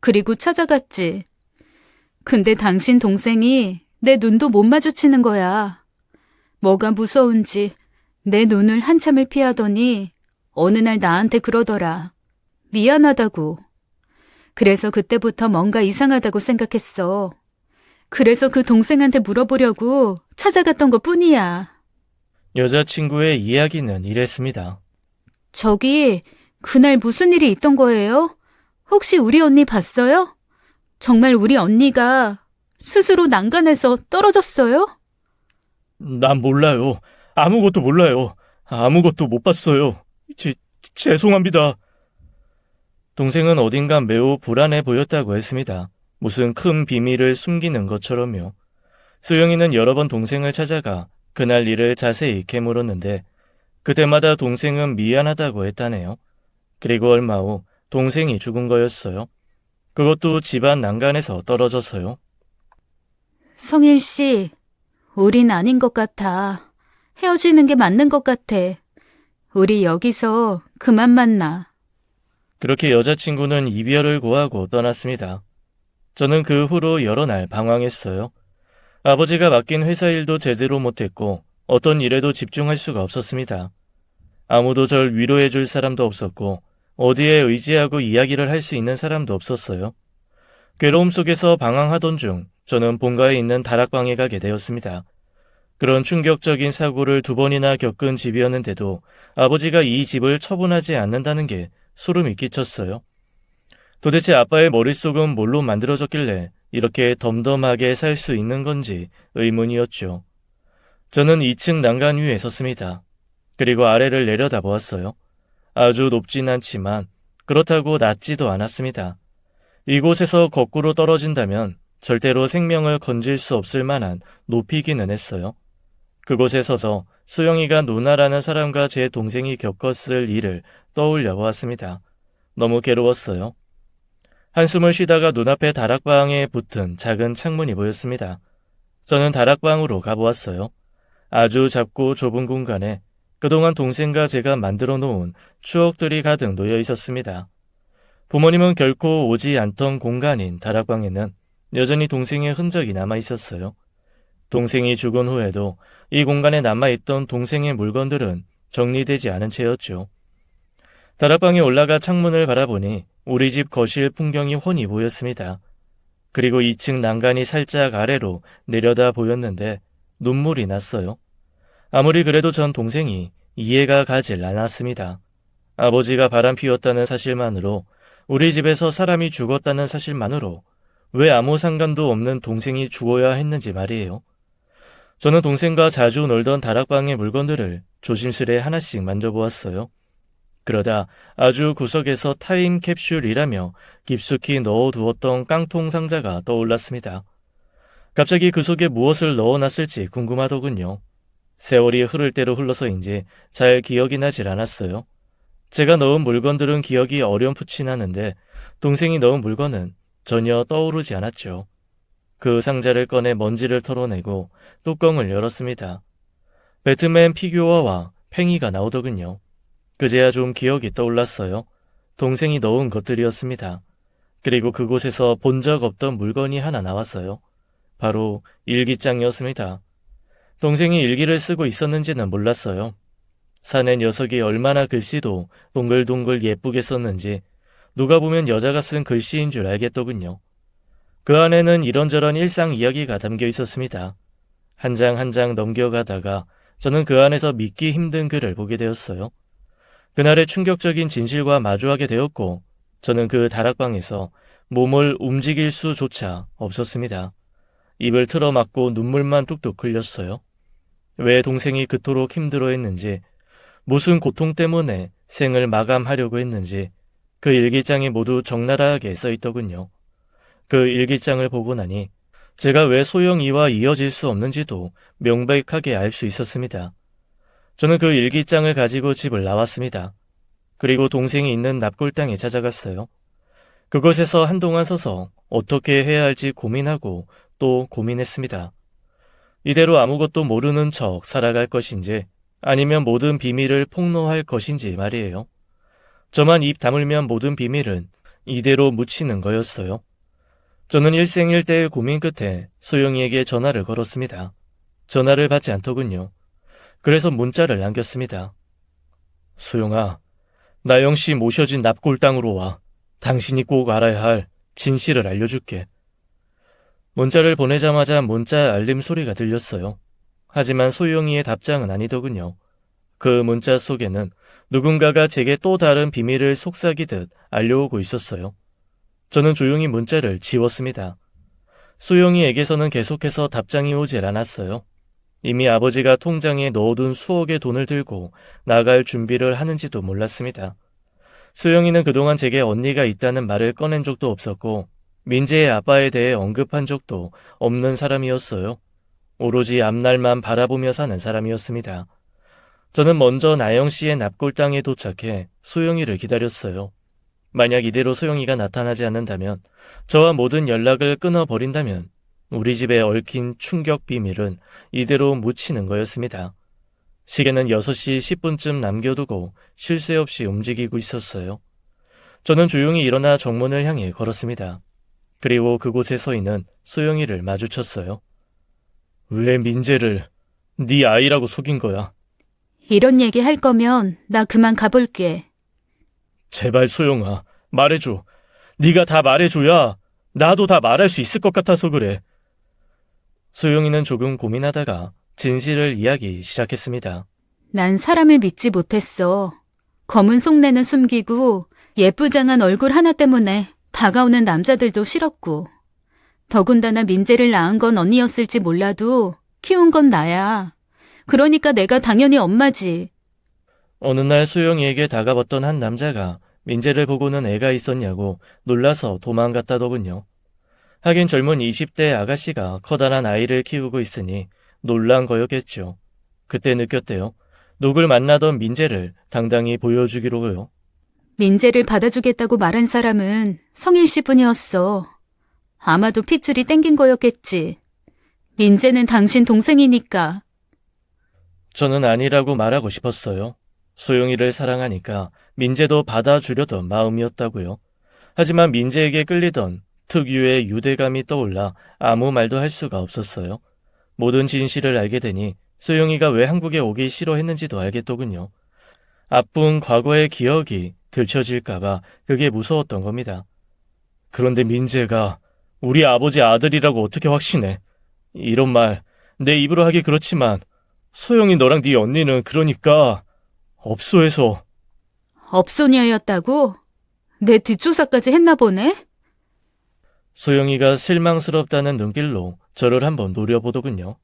그리고 찾아갔지. 근데 당신 동생이 내 눈도 못 마주치는 거야. 뭐가 무서운지 내 눈을 한참을 피하더니 어느 날 나한테 그러더라. 미안하다고. 그래서 그때부터 뭔가 이상하다고 생각했어. 그래서 그 동생한테 물어보려고 찾아갔던 것 뿐이야. 여자친구의 이야기는 이랬습니다. 저기, 그날 무슨 일이 있던 거예요? 혹시 우리 언니 봤어요? 정말 우리 언니가 스스로 난간에서 떨어졌어요? 난 몰라요. 아무것도 몰라요. 아무것도 못 봤어요. 죄송합니다. 동생은 어딘가 매우 불안해 보였다고 했습니다. 무슨 큰 비밀을 숨기는 것처럼요. 수영이는 여러 번 동생을 찾아가 그날 일을 자세히 캐물었는데 그때마다 동생은 미안하다고 했다네요. 그리고 얼마 후 동생이 죽은 거였어요. 그것도 집안 난간에서 떨어져서요. 성일 씨, 우린 아닌 것 같아. 헤어지는 게 맞는 것 같아. 우리 여기서 그만 만나. 그렇게 여자친구는 이별을 고하고 떠났습니다. 저는 그 후로 여러 날 방황했어요. 아버지가 맡긴 회사 일도 제대로 못했고 어떤 일에도 집중할 수가 없었습니다. 아무도 절 위로해 줄 사람도 없었고 어디에 의지하고 이야기를 할 수 있는 사람도 없었어요. 괴로움 속에서 방황하던 중 저는 본가에 있는 다락방에 가게 되었습니다. 그런 충격적인 사고를 2번이나 겪은 집이었는데도 아버지가 이 집을 처분하지 않는다는 게 소름이 끼쳤어요. 도대체 아빠의 머릿속은 뭘로 만들어졌길래 이렇게 덤덤하게 살 수 있는 건지 의문이었죠. 저는 2층 난간 위에 섰습니다. 그리고 아래를 내려다보았어요. 아주 높진 않지만 그렇다고 낮지도 않았습니다. 이곳에서 거꾸로 떨어진다면 절대로 생명을 건질 수 없을 만한 높이기는 했어요. 그곳에 서서 수영이가 누나라는 사람과 제 동생이 겪었을 일을 떠올려 보았습니다. 너무 괴로웠어요. 한숨을 쉬다가 눈앞에 다락방에 붙은 작은 창문이 보였습니다. 저는 다락방으로 가보았어요. 아주 작고 좁은 공간에 그동안 동생과 제가 만들어 놓은 추억들이 가득 놓여 있었습니다. 부모님은 결코 오지 않던 공간인 다락방에는 여전히 동생의 흔적이 남아 있었어요. 동생이 죽은 후에도 이 공간에 남아있던 동생의 물건들은 정리되지 않은 채였죠. 다락방에 올라가 창문을 바라보니 우리 집 거실 풍경이 훤히 보였습니다. 그리고 2층 난간이 살짝 아래로 내려다 보였는데 눈물이 났어요. 아무리 그래도 전 동생이 이해가 가질 않았습니다. 아버지가 바람피웠다는 사실만으로, 우리 집에서 사람이 죽었다는 사실만으로 왜 아무 상관도 없는 동생이 죽어야 했는지 말이에요. 저는 동생과 자주 놀던 다락방의 물건들을 조심스레 하나씩 만져보았어요. 그러다 아주 구석에서 타임캡슐이라며 깊숙이 넣어두었던 깡통 상자가 떠올랐습니다. 갑자기 그 속에 무엇을 넣어놨을지 궁금하더군요. 세월이 흐를 대로 흘러서인지 잘 기억이 나질 않았어요. 제가 넣은 물건들은 기억이 어렴풋이 나는데 동생이 넣은 물건은 전혀 떠오르지 않았죠. 그 상자를 꺼내 먼지를 털어내고 뚜껑을 열었습니다. 배트맨 피규어와 팽이가 나오더군요. 그제야 좀 기억이 떠올랐어요. 동생이 넣은 것들이었습니다. 그리고 그곳에서 본 적 없던 물건이 하나 나왔어요. 바로 일기장이었습니다. 동생이 일기를 쓰고 있었는지는 몰랐어요. 사내 녀석이 얼마나 글씨도 동글동글 예쁘게 썼는지 누가 보면 여자가 쓴 글씨인 줄 알겠더군요. 그 안에는 이런저런 일상 이야기가 담겨 있었습니다. 한 장 한 장 넘겨가다가 저는 그 안에서 믿기 힘든 글을 보게 되었어요. 그날의 충격적인 진실과 마주하게 되었고 저는 그 다락방에서 몸을 움직일 수조차 없었습니다. 입을 틀어막고 눈물만 뚝뚝 흘렸어요. 왜 동생이 그토록 힘들어했는지, 무슨 고통 때문에 생을 마감하려고 했는지 그 일기장이 모두 적나라하게 써있더군요. 그 일기장을 보고 나니 제가 왜 소영이와 이어질 수 없는지도 명백하게 알 수 있었습니다. 저는 그 일기장을 가지고 집을 나왔습니다. 그리고 동생이 있는 납골당에 찾아갔어요. 그곳에서 한동안 서서 어떻게 해야 할지 고민하고 또 고민했습니다. 이대로 아무것도 모르는 척 살아갈 것인지 아니면 모든 비밀을 폭로할 것인지 말이에요. 저만 입 다물면 모든 비밀은 이대로 묻히는 거였어요. 저는 일생일대의 고민 끝에 소영이에게 전화를 걸었습니다. 전화를 받지 않더군요. 그래서 문자를 남겼습니다. 소영아, 나영씨 모셔진 납골당으로 와. 당신이 꼭 알아야 할 진실을 알려줄게. 문자를 보내자마자 문자 알림 소리가 들렸어요. 하지만 소영이의 답장은 아니더군요. 그 문자 속에는 누군가가 제게 또 다른 비밀을 속삭이듯 알려오고 있었어요. 저는 조용히 문자를 지웠습니다. 소영이에게서는 계속해서 답장이 오질 않았어요. 이미 아버지가 통장에 넣어둔 수억의 돈을 들고 나갈 준비를 하는지도 몰랐습니다. 소영이는 그동안 제게 언니가 있다는 말을 꺼낸 적도 없었고 민재의 아빠에 대해 언급한 적도 없는 사람이었어요. 오로지 앞날만 바라보며 사는 사람이었습니다. 저는 먼저 나영씨의 납골당에 도착해 소영이를 기다렸어요. 만약 이대로 소영이가 나타나지 않는다면, 저와 모든 연락을 끊어버린다면 우리 집에 얽힌 충격 비밀은 이대로 묻히는 거였습니다. 시계는 6시 10분쯤 남겨두고 쉴 새 없이 움직이고 있었어요. 저는 조용히 일어나 정문을 향해 걸었습니다. 그리고 그곳에 서 있는 소영이를 마주쳤어요. 왜 민재를 네 아이라고 속인 거야? 이런 얘기 할 거면 나 그만 가볼게. 제발 소영아, 말해줘. 네가 다 말해줘야 나도 다 말할 수 있을 것 같아서 그래. 소영이는 조금 고민하다가 진실을 이야기 시작했습니다. 난 사람을 믿지 못했어. 검은 속내는 숨기고 예쁘장한 얼굴 하나 때문에 다가오는 남자들도 싫었고. 더군다나 민재를 낳은 건 언니였을지 몰라도 키운 건 나야. 그러니까 내가 당연히 엄마지. 어느 날 소영이에게 다가왔던 한 남자가 민재를 보고는 애가 있었냐고 놀라서 도망갔다더군요. 하긴 젊은 20대 아가씨가 커다란 아이를 키우고 있으니 놀란 거였겠죠. 그때 느꼈대요. 누굴 만나던 민재를 당당히 보여주기로요. 민재를 받아주겠다고 말한 사람은 성일 씨뿐이었어. 아마도 핏줄이 땡긴 거였겠지. 민재는 당신 동생이니까. 저는 아니라고 말하고 싶었어요. 소영이를 사랑하니까 민재도 받아주려던 마음이었다고요. 하지만 민재에게 끌리던 특유의 유대감이 떠올라 아무 말도 할 수가 없었어요. 모든 진실을 알게 되니 소영이가 왜 한국에 오기 싫어했는지도 알겠더군요. 아픈 과거의 기억이 들춰질까봐 그게 무서웠던 겁니다. 그런데 민재가 우리 아버지 아들이라고 어떻게 확신해? 이런 말 내 입으로 하기 그렇지만 소영이 너랑 네 언니는 그러니까 업소에서. 업소녀였다고? 내 뒷조사까지 했나 보네? 소영이가 실망스럽다는 눈길로 저를 한번 노려보더군요.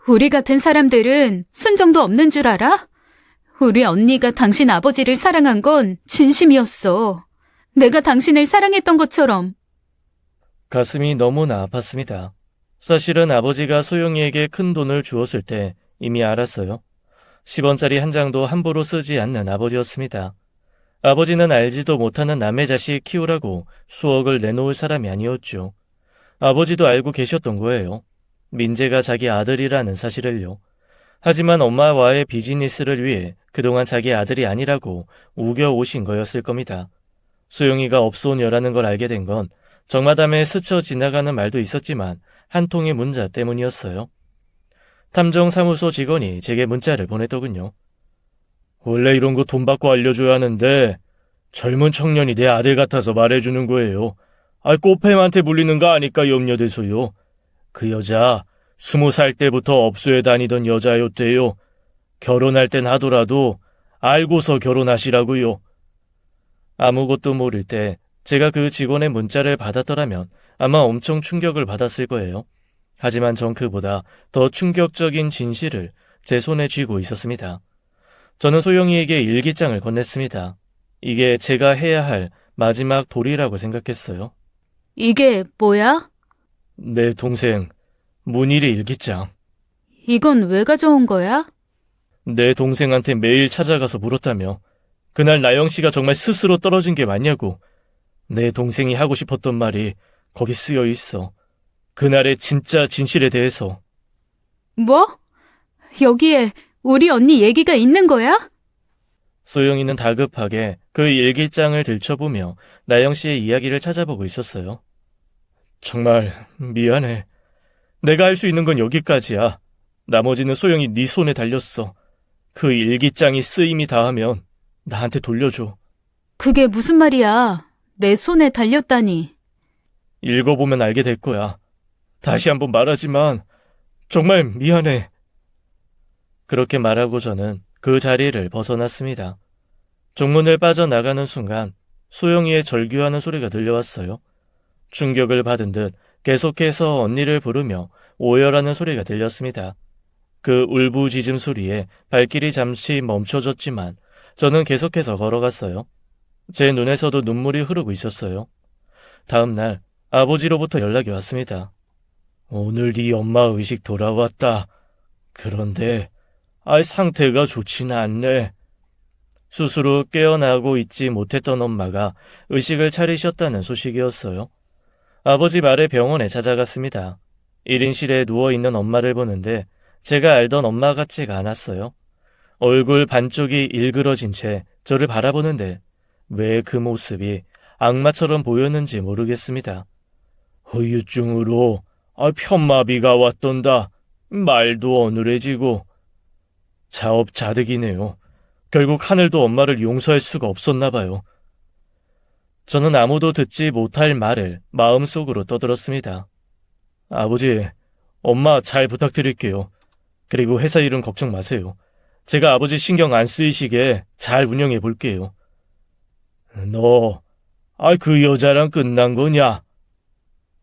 우리 같은 사람들은 순정도 없는 줄 알아? 우리 언니가 당신 아버지를 사랑한 건 진심이었어. 내가 당신을 사랑했던 것처럼. 가슴이 너무나 아팠습니다. 사실은 아버지가 소영이에게 큰 돈을 주었을 때 이미 알았어요. 10원짜리 한 장도 함부로 쓰지 않는 아버지였습니다. 아버지는 알지도 못하는 남의 자식 키우라고 수억을 내놓을 사람이 아니었죠. 아버지도 알고 계셨던 거예요. 민재가 자기 아들이라는 사실을요. 하지만 엄마와의 비즈니스를 위해 그동안 자기 아들이 아니라고 우겨오신 거였을 겁니다. 소영이가 업소녀라는 걸 알게 된 건 정마담에 스쳐 지나가는 말도 있었지만 한 통의 문자 때문이었어요. 탐정사무소 직원이 제게 문자를 보냈더군요. 원래 이런 거 돈 받고 알려줘야 하는데 젊은 청년이 내 아들 같아서 말해주는 거예요. 꽃뱀한테 물리는 거 아니까 염려돼서요. 그 여자 20살 때부터 업소에 다니던 여자였대요. 결혼할 땐 하더라도 알고서 결혼하시라고요. 아무것도 모를 때 제가 그 직원의 문자를 받았더라면 아마 엄청 충격을 받았을 거예요. 하지만 전 그보다 더 충격적인 진실을 제 손에 쥐고 있었습니다. 저는 소영이에게 일기장을 건넸습니다. 이게 제가 해야 할 마지막 도리라고 생각했어요. 이게 뭐야? 내 동생 문일이 일기장. 이건 왜 가져온 거야? 내 동생한테 매일 찾아가서 물었다며. 그날 나영씨가 정말 스스로 떨어진 게 맞냐고. 내 동생이 하고 싶었던 말이 거기 쓰여 있어. 그날의 진짜 진실에 대해서. 뭐? 여기에 우리 언니 얘기가 있는 거야? 소영이는 다급하게 그 일기장을 들춰보며 나영 씨의 이야기를 찾아보고 있었어요. 정말 미안해. 내가 할 수 있는 건 여기까지야. 나머지는 소영이 네 손에 달렸어. 그 일기장이 쓰임이 다하면 나한테 돌려줘. 그게 무슨 말이야? 내 손에 달렸다니. 읽어보면 알게 될 거야. 다시 한번 말하지만 정말 미안해. 그렇게 말하고 저는 그 자리를 벗어났습니다. 정문을 빠져나가는 순간 소영이의 절규하는 소리가 들려왔어요. 충격을 받은 듯 계속해서 언니를 부르며 오열하는 소리가 들렸습니다. 그 울부짖음 소리에 발길이 잠시 멈춰졌지만 저는 계속해서 걸어갔어요. 제 눈에서도 눈물이 흐르고 있었어요. 다음 날 아버지로부터 연락이 왔습니다. 오늘 네 엄마 의식 돌아왔다. 그런데 상태가 좋지는 않네. 수술 후 깨어나고 있지 못했던 엄마가 의식을 차리셨다는 소식이었어요. 아버지 말에 병원에 찾아갔습니다. 1인실에 누워있는 엄마를 보는데 제가 알던 엄마 같지가 않았어요. 얼굴 반쪽이 일그러진 채 저를 바라보는데 왜 그 모습이 악마처럼 보였는지 모르겠습니다. 후유증으로 편마비가 왔던다. 말도 어눌해지고. 자업자득이네요. 결국 하늘도 엄마를 용서할 수가 없었나 봐요. 저는 아무도 듣지 못할 말을 마음속으로 떠들었습니다. 아버지, 엄마 잘 부탁드릴게요. 그리고 회사 일은 걱정 마세요. 제가 아버지 신경 안 쓰이시게 잘 운영해 볼게요. 너, 그 여자랑 끝난 거냐?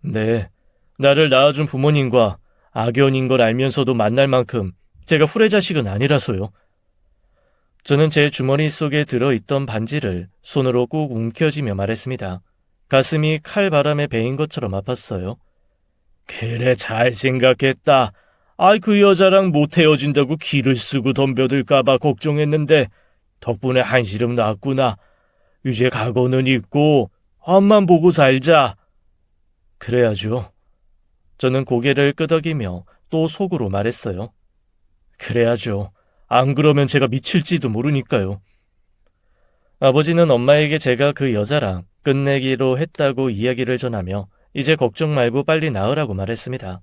네, 나를 낳아준 부모님과 악연인 걸 알면서도 만날 만큼 제가 후레자식은 아니라서요. 저는 제 주머니 속에 들어있던 반지를 손으로 꾹 움켜쥐며 말했습니다. 가슴이 칼바람에 베인 것처럼 아팠어요. 그래, 잘 생각했다. 그 여자랑 못 헤어진다고 기를 쓰고 덤벼들까봐 걱정했는데 덕분에 한시름 났구나. 이제 각오는 있고 앞만 보고 살자. 그래야죠. 저는 고개를 끄덕이며 또 속으로 말했어요. 그래야죠. 안 그러면 제가 미칠지도 모르니까요. 아버지는 엄마에게 제가 그 여자랑 끝내기로 했다고 이야기를 전하며 이제 걱정 말고 빨리 나으라고 말했습니다.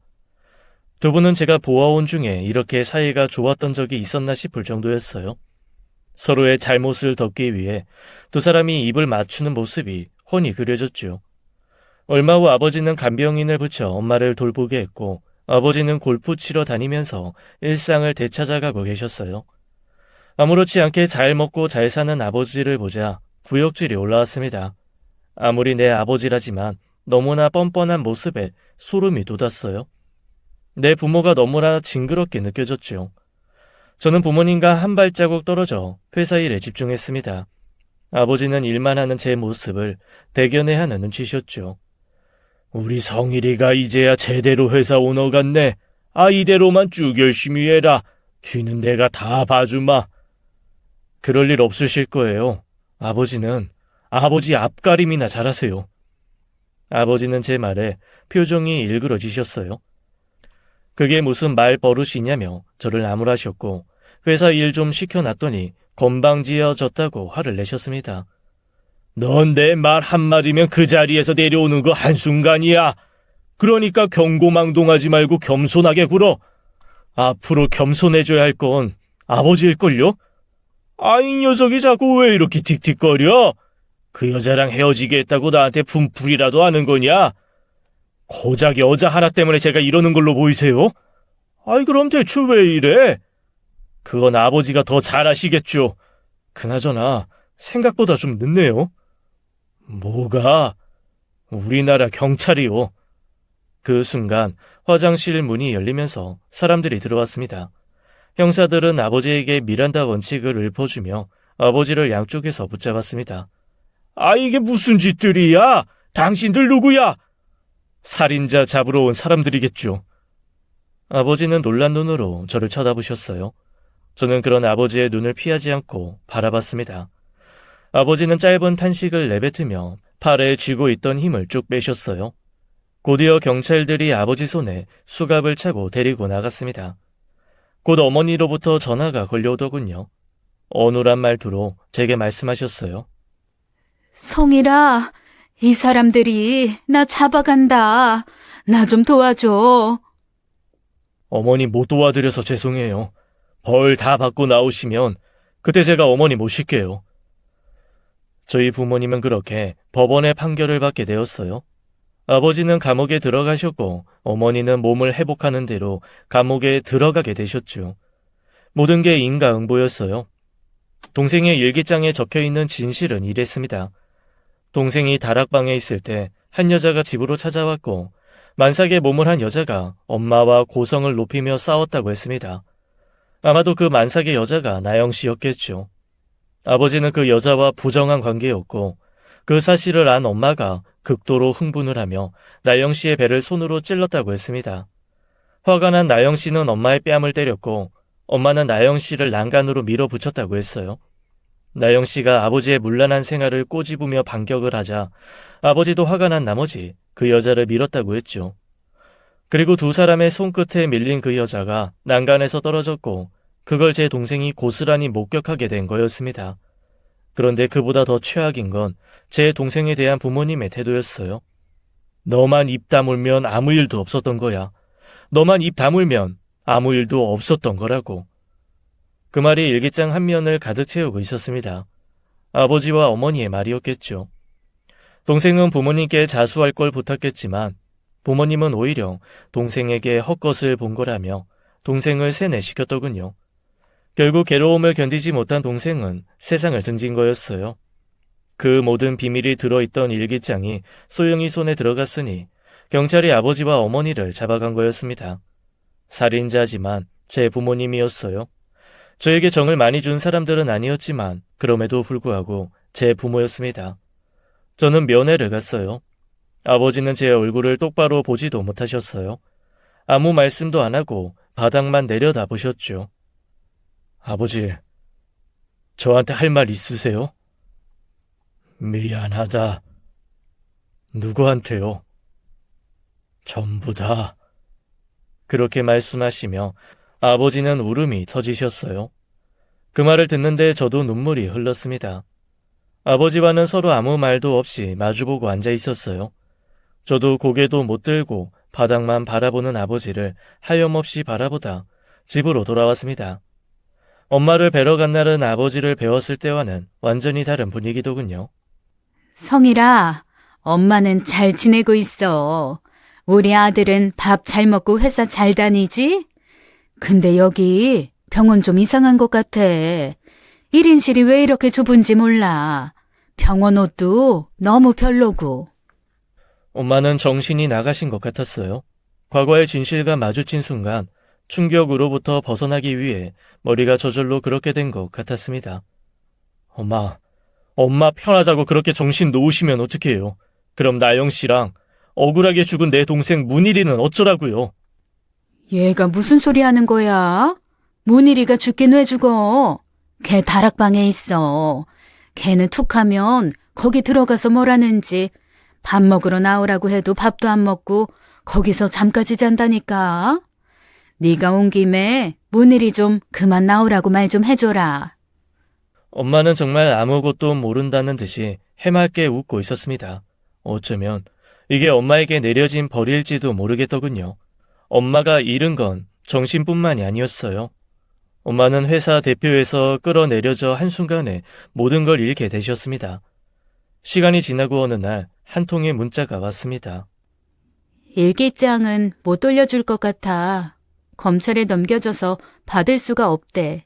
두 분은 제가 보아온 중에 이렇게 사이가 좋았던 적이 있었나 싶을 정도였어요. 서로의 잘못을 덮기 위해 두 사람이 입을 맞추는 모습이 훤히 그려졌죠. 얼마 후 아버지는 간병인을 붙여 엄마를 돌보게 했고 아버지는 골프 치러 다니면서 일상을 되찾아가고 계셨어요. 아무렇지 않게 잘 먹고 잘 사는 아버지를 보자 구역질이 올라왔습니다. 아무리 내 아버지라지만 너무나 뻔뻔한 모습에 소름이 돋았어요. 내 부모가 너무나 징그럽게 느껴졌죠. 저는 부모님과 한 발자국 떨어져 회사 일에 집중했습니다. 아버지는 일만 하는 제 모습을 대견해 하는 눈치셨죠. 우리 성일이가 이제야 제대로 회사 오너 같네. 이대로만 쭉 열심히 해라. 뒤는 내가 다 봐주마. 그럴 일 없으실 거예요. 아버지는 아버지 앞가림이나 잘하세요. 아버지는 제 말에 표정이 일그러지셨어요. 그게 무슨 말버릇이냐며 저를 나무라셨고 회사 일 좀 시켜놨더니 건방지어졌다고 화를 내셨습니다. 넌 내 말 한마디면 그 자리에서 내려오는 거 한순간이야. 그러니까 경고망동하지 말고 겸손하게 굴어. 앞으로 겸손해줘야 할 건 아버지일걸요? 이 녀석이 자꾸 왜 이렇게 틱틱거려? 그 여자랑 헤어지게 했다고 나한테 분풀이라도 하는 거냐? 고작 여자 하나 때문에 제가 이러는 걸로 보이세요? 그럼 대체 왜 이래? 그건 아버지가 더 잘 아시겠죠. 그나저나 생각보다 좀 늦네요. 뭐가? 우리나라 경찰이요. 그 순간 화장실 문이 열리면서 사람들이 들어왔습니다. 형사들은 아버지에게 미란다 원칙을 읊어주며 아버지를 양쪽에서 붙잡았습니다. 이게 무슨 짓들이야? 당신들 누구야? 살인자 잡으러 온 사람들이겠죠. 아버지는 놀란 눈으로 저를 쳐다보셨어요. 저는 그런 아버지의 눈을 피하지 않고 바라봤습니다. 아버지는 짧은 탄식을 내뱉으며 팔에 쥐고 있던 힘을 쭉 빼셨어요. 곧이어 경찰들이 아버지 손에 수갑을 차고 데리고 나갔습니다. 곧 어머니로부터 전화가 걸려오더군요. 어눌한 말투로 제게 말씀하셨어요. 성일아, 이 사람들이 나 잡아간다. 나 좀 도와줘. 어머니 못 도와드려서 죄송해요. 벌 다 받고 나오시면 그때 제가 어머니 모실게요. 저희 부모님은 그렇게 법원의 판결을 받게 되었어요. 아버지는 감옥에 들어가셨고 어머니는 몸을 회복하는 대로 감옥에 들어가게 되셨죠. 모든 게 인과응보였어요. 동생의 일기장에 적혀있는 진실은 이랬습니다. 동생이 다락방에 있을 때 한 여자가 집으로 찾아왔고 만삭에 몸을 한 여자가 엄마와 고성을 높이며 싸웠다고 했습니다. 아마도 그 만삭의 여자가 나영 씨였겠죠. 아버지는 그 여자와 부정한 관계였고 그 사실을 안 엄마가 극도로 흥분을 하며 나영 씨의 배를 손으로 찔렀다고 했습니다. 화가 난 나영 씨는 엄마의 뺨을 때렸고 엄마는 나영 씨를 난간으로 밀어붙였다고 했어요. 나영 씨가 아버지의 문란한 생활을 꼬집으며 반격을 하자 아버지도 화가 난 나머지 그 여자를 밀었다고 했죠. 그리고 두 사람의 손끝에 밀린 그 여자가 난간에서 떨어졌고 그걸 제 동생이 고스란히 목격하게 된 거였습니다. 그런데 그보다 더 최악인 건 제 동생에 대한 부모님의 태도였어요. 너만 입 다물면 아무 일도 없었던 거야. 너만 입 다물면 아무 일도 없었던 거라고. 그 말이 일기장 한 면을 가득 채우고 있었습니다. 아버지와 어머니의 말이었겠죠. 동생은 부모님께 자수할 걸 부탁했지만 부모님은 오히려 동생에게 헛것을 본 거라며 동생을 세뇌시켰더군요. 결국 괴로움을 견디지 못한 동생은 세상을 등진 거였어요. 그 모든 비밀이 들어있던 일기장이 소영이 손에 들어갔으니 경찰이 아버지와 어머니를 잡아간 거였습니다. 살인자지만 제 부모님이었어요. 저에게 정을 많이 준 사람들은 아니었지만 그럼에도 불구하고 제 부모였습니다. 저는 면회를 갔어요. 아버지는 제 얼굴을 똑바로 보지도 못하셨어요. 아무 말씀도 안 하고 바닥만 내려다보셨죠. 아버지, 저한테 할 말 있으세요? 미안하다. 누구한테요? 전부 다. 그렇게 말씀하시며 아버지는 울음이 터지셨어요. 그 말을 듣는데 저도 눈물이 흘렀습니다. 아버지와는 서로 아무 말도 없이 마주보고 앉아 있었어요. 저도 고개도 못 들고 바닥만 바라보는 아버지를 하염없이 바라보다 집으로 돌아왔습니다. 엄마를 뵈러 간 날은 아버지를 배웠을 때와는 완전히 다른 분위기더군요. 성일아, 엄마는 잘 지내고 있어. 우리 아들은 밥 잘 먹고 회사 잘 다니지? 근데 여기 병원 좀 이상한 것 같아. 1인실이 왜 이렇게 좁은지 몰라. 병원 옷도 너무 별로고. 엄마는 정신이 나가신 것 같았어요. 과거의 진실과 마주친 순간 충격으로부터 벗어나기 위해 머리가 저절로 그렇게 된 것 같았습니다. 엄마 편하자고 그렇게 정신 놓으시면 어떡해요. 그럼 나영 씨랑 억울하게 죽은 내 동생 문일이는 어쩌라고요? 얘가 무슨 소리 하는 거야? 문일이가 죽긴 왜 죽어? 걔 다락방에 있어. 걔는 툭하면 거기 들어가서 뭘 하는지 밥 먹으러 나오라고 해도 밥도 안 먹고 거기서 잠까지 잔다니까. 네가 온 김에 문일이 좀 그만 나오라고 말 좀 해줘라. 엄마는 정말 아무것도 모른다는 듯이 해맑게 웃고 있었습니다. 어쩌면 이게 엄마에게 내려진 벌일지도 모르겠더군요. 엄마가 잃은 건 정신뿐만이 아니었어요. 엄마는 회사 대표에서 끌어내려져 한순간에 모든 걸 잃게 되셨습니다. 시간이 지나고 어느 날 한 통의 문자가 왔습니다. 일기장은 못 돌려줄 것 같아. 검찰에 넘겨져서 받을 수가 없대.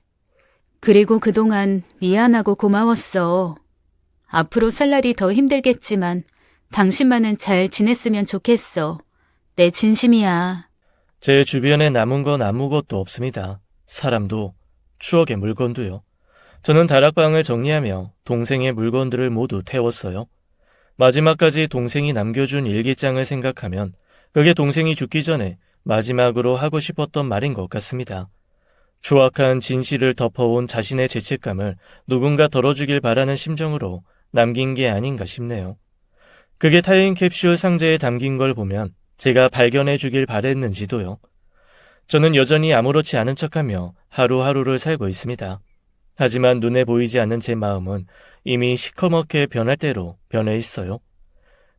그리고 그동안 미안하고 고마웠어. 앞으로 살 날이 더 힘들겠지만 당신만은 잘 지냈으면 좋겠어. 내 진심이야. 제 주변에 남은 건 아무것도 없습니다. 사람도, 추억의 물건도요. 저는 다락방을 정리하며 동생의 물건들을 모두 태웠어요. 마지막까지 동생이 남겨준 일기장을 생각하면 그게 동생이 죽기 전에 마지막으로 하고 싶었던 말인 것 같습니다. 추악한 진실을 덮어온 자신의 죄책감을 누군가 덜어주길 바라는 심정으로 남긴 게 아닌가 싶네요. 그게 타임캡슐 상자에 담긴 걸 보면 제가 발견해 주길 바랬는지도요. 저는 여전히 아무렇지 않은 척하며 하루하루를 살고 있습니다. 하지만 눈에 보이지 않는 제 마음은 이미 시커멓게 변할 대로 변해 있어요.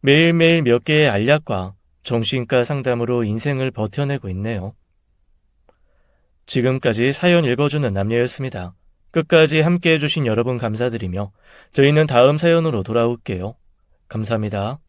매일매일 몇 개의 알약과 정신과 상담으로 인생을 버텨내고 있네요. 지금까지 사연 읽어주는 남녀였습니다. 끝까지 함께 해주신 여러분 감사드리며 저희는 다음 사연으로 돌아올게요. 감사합니다.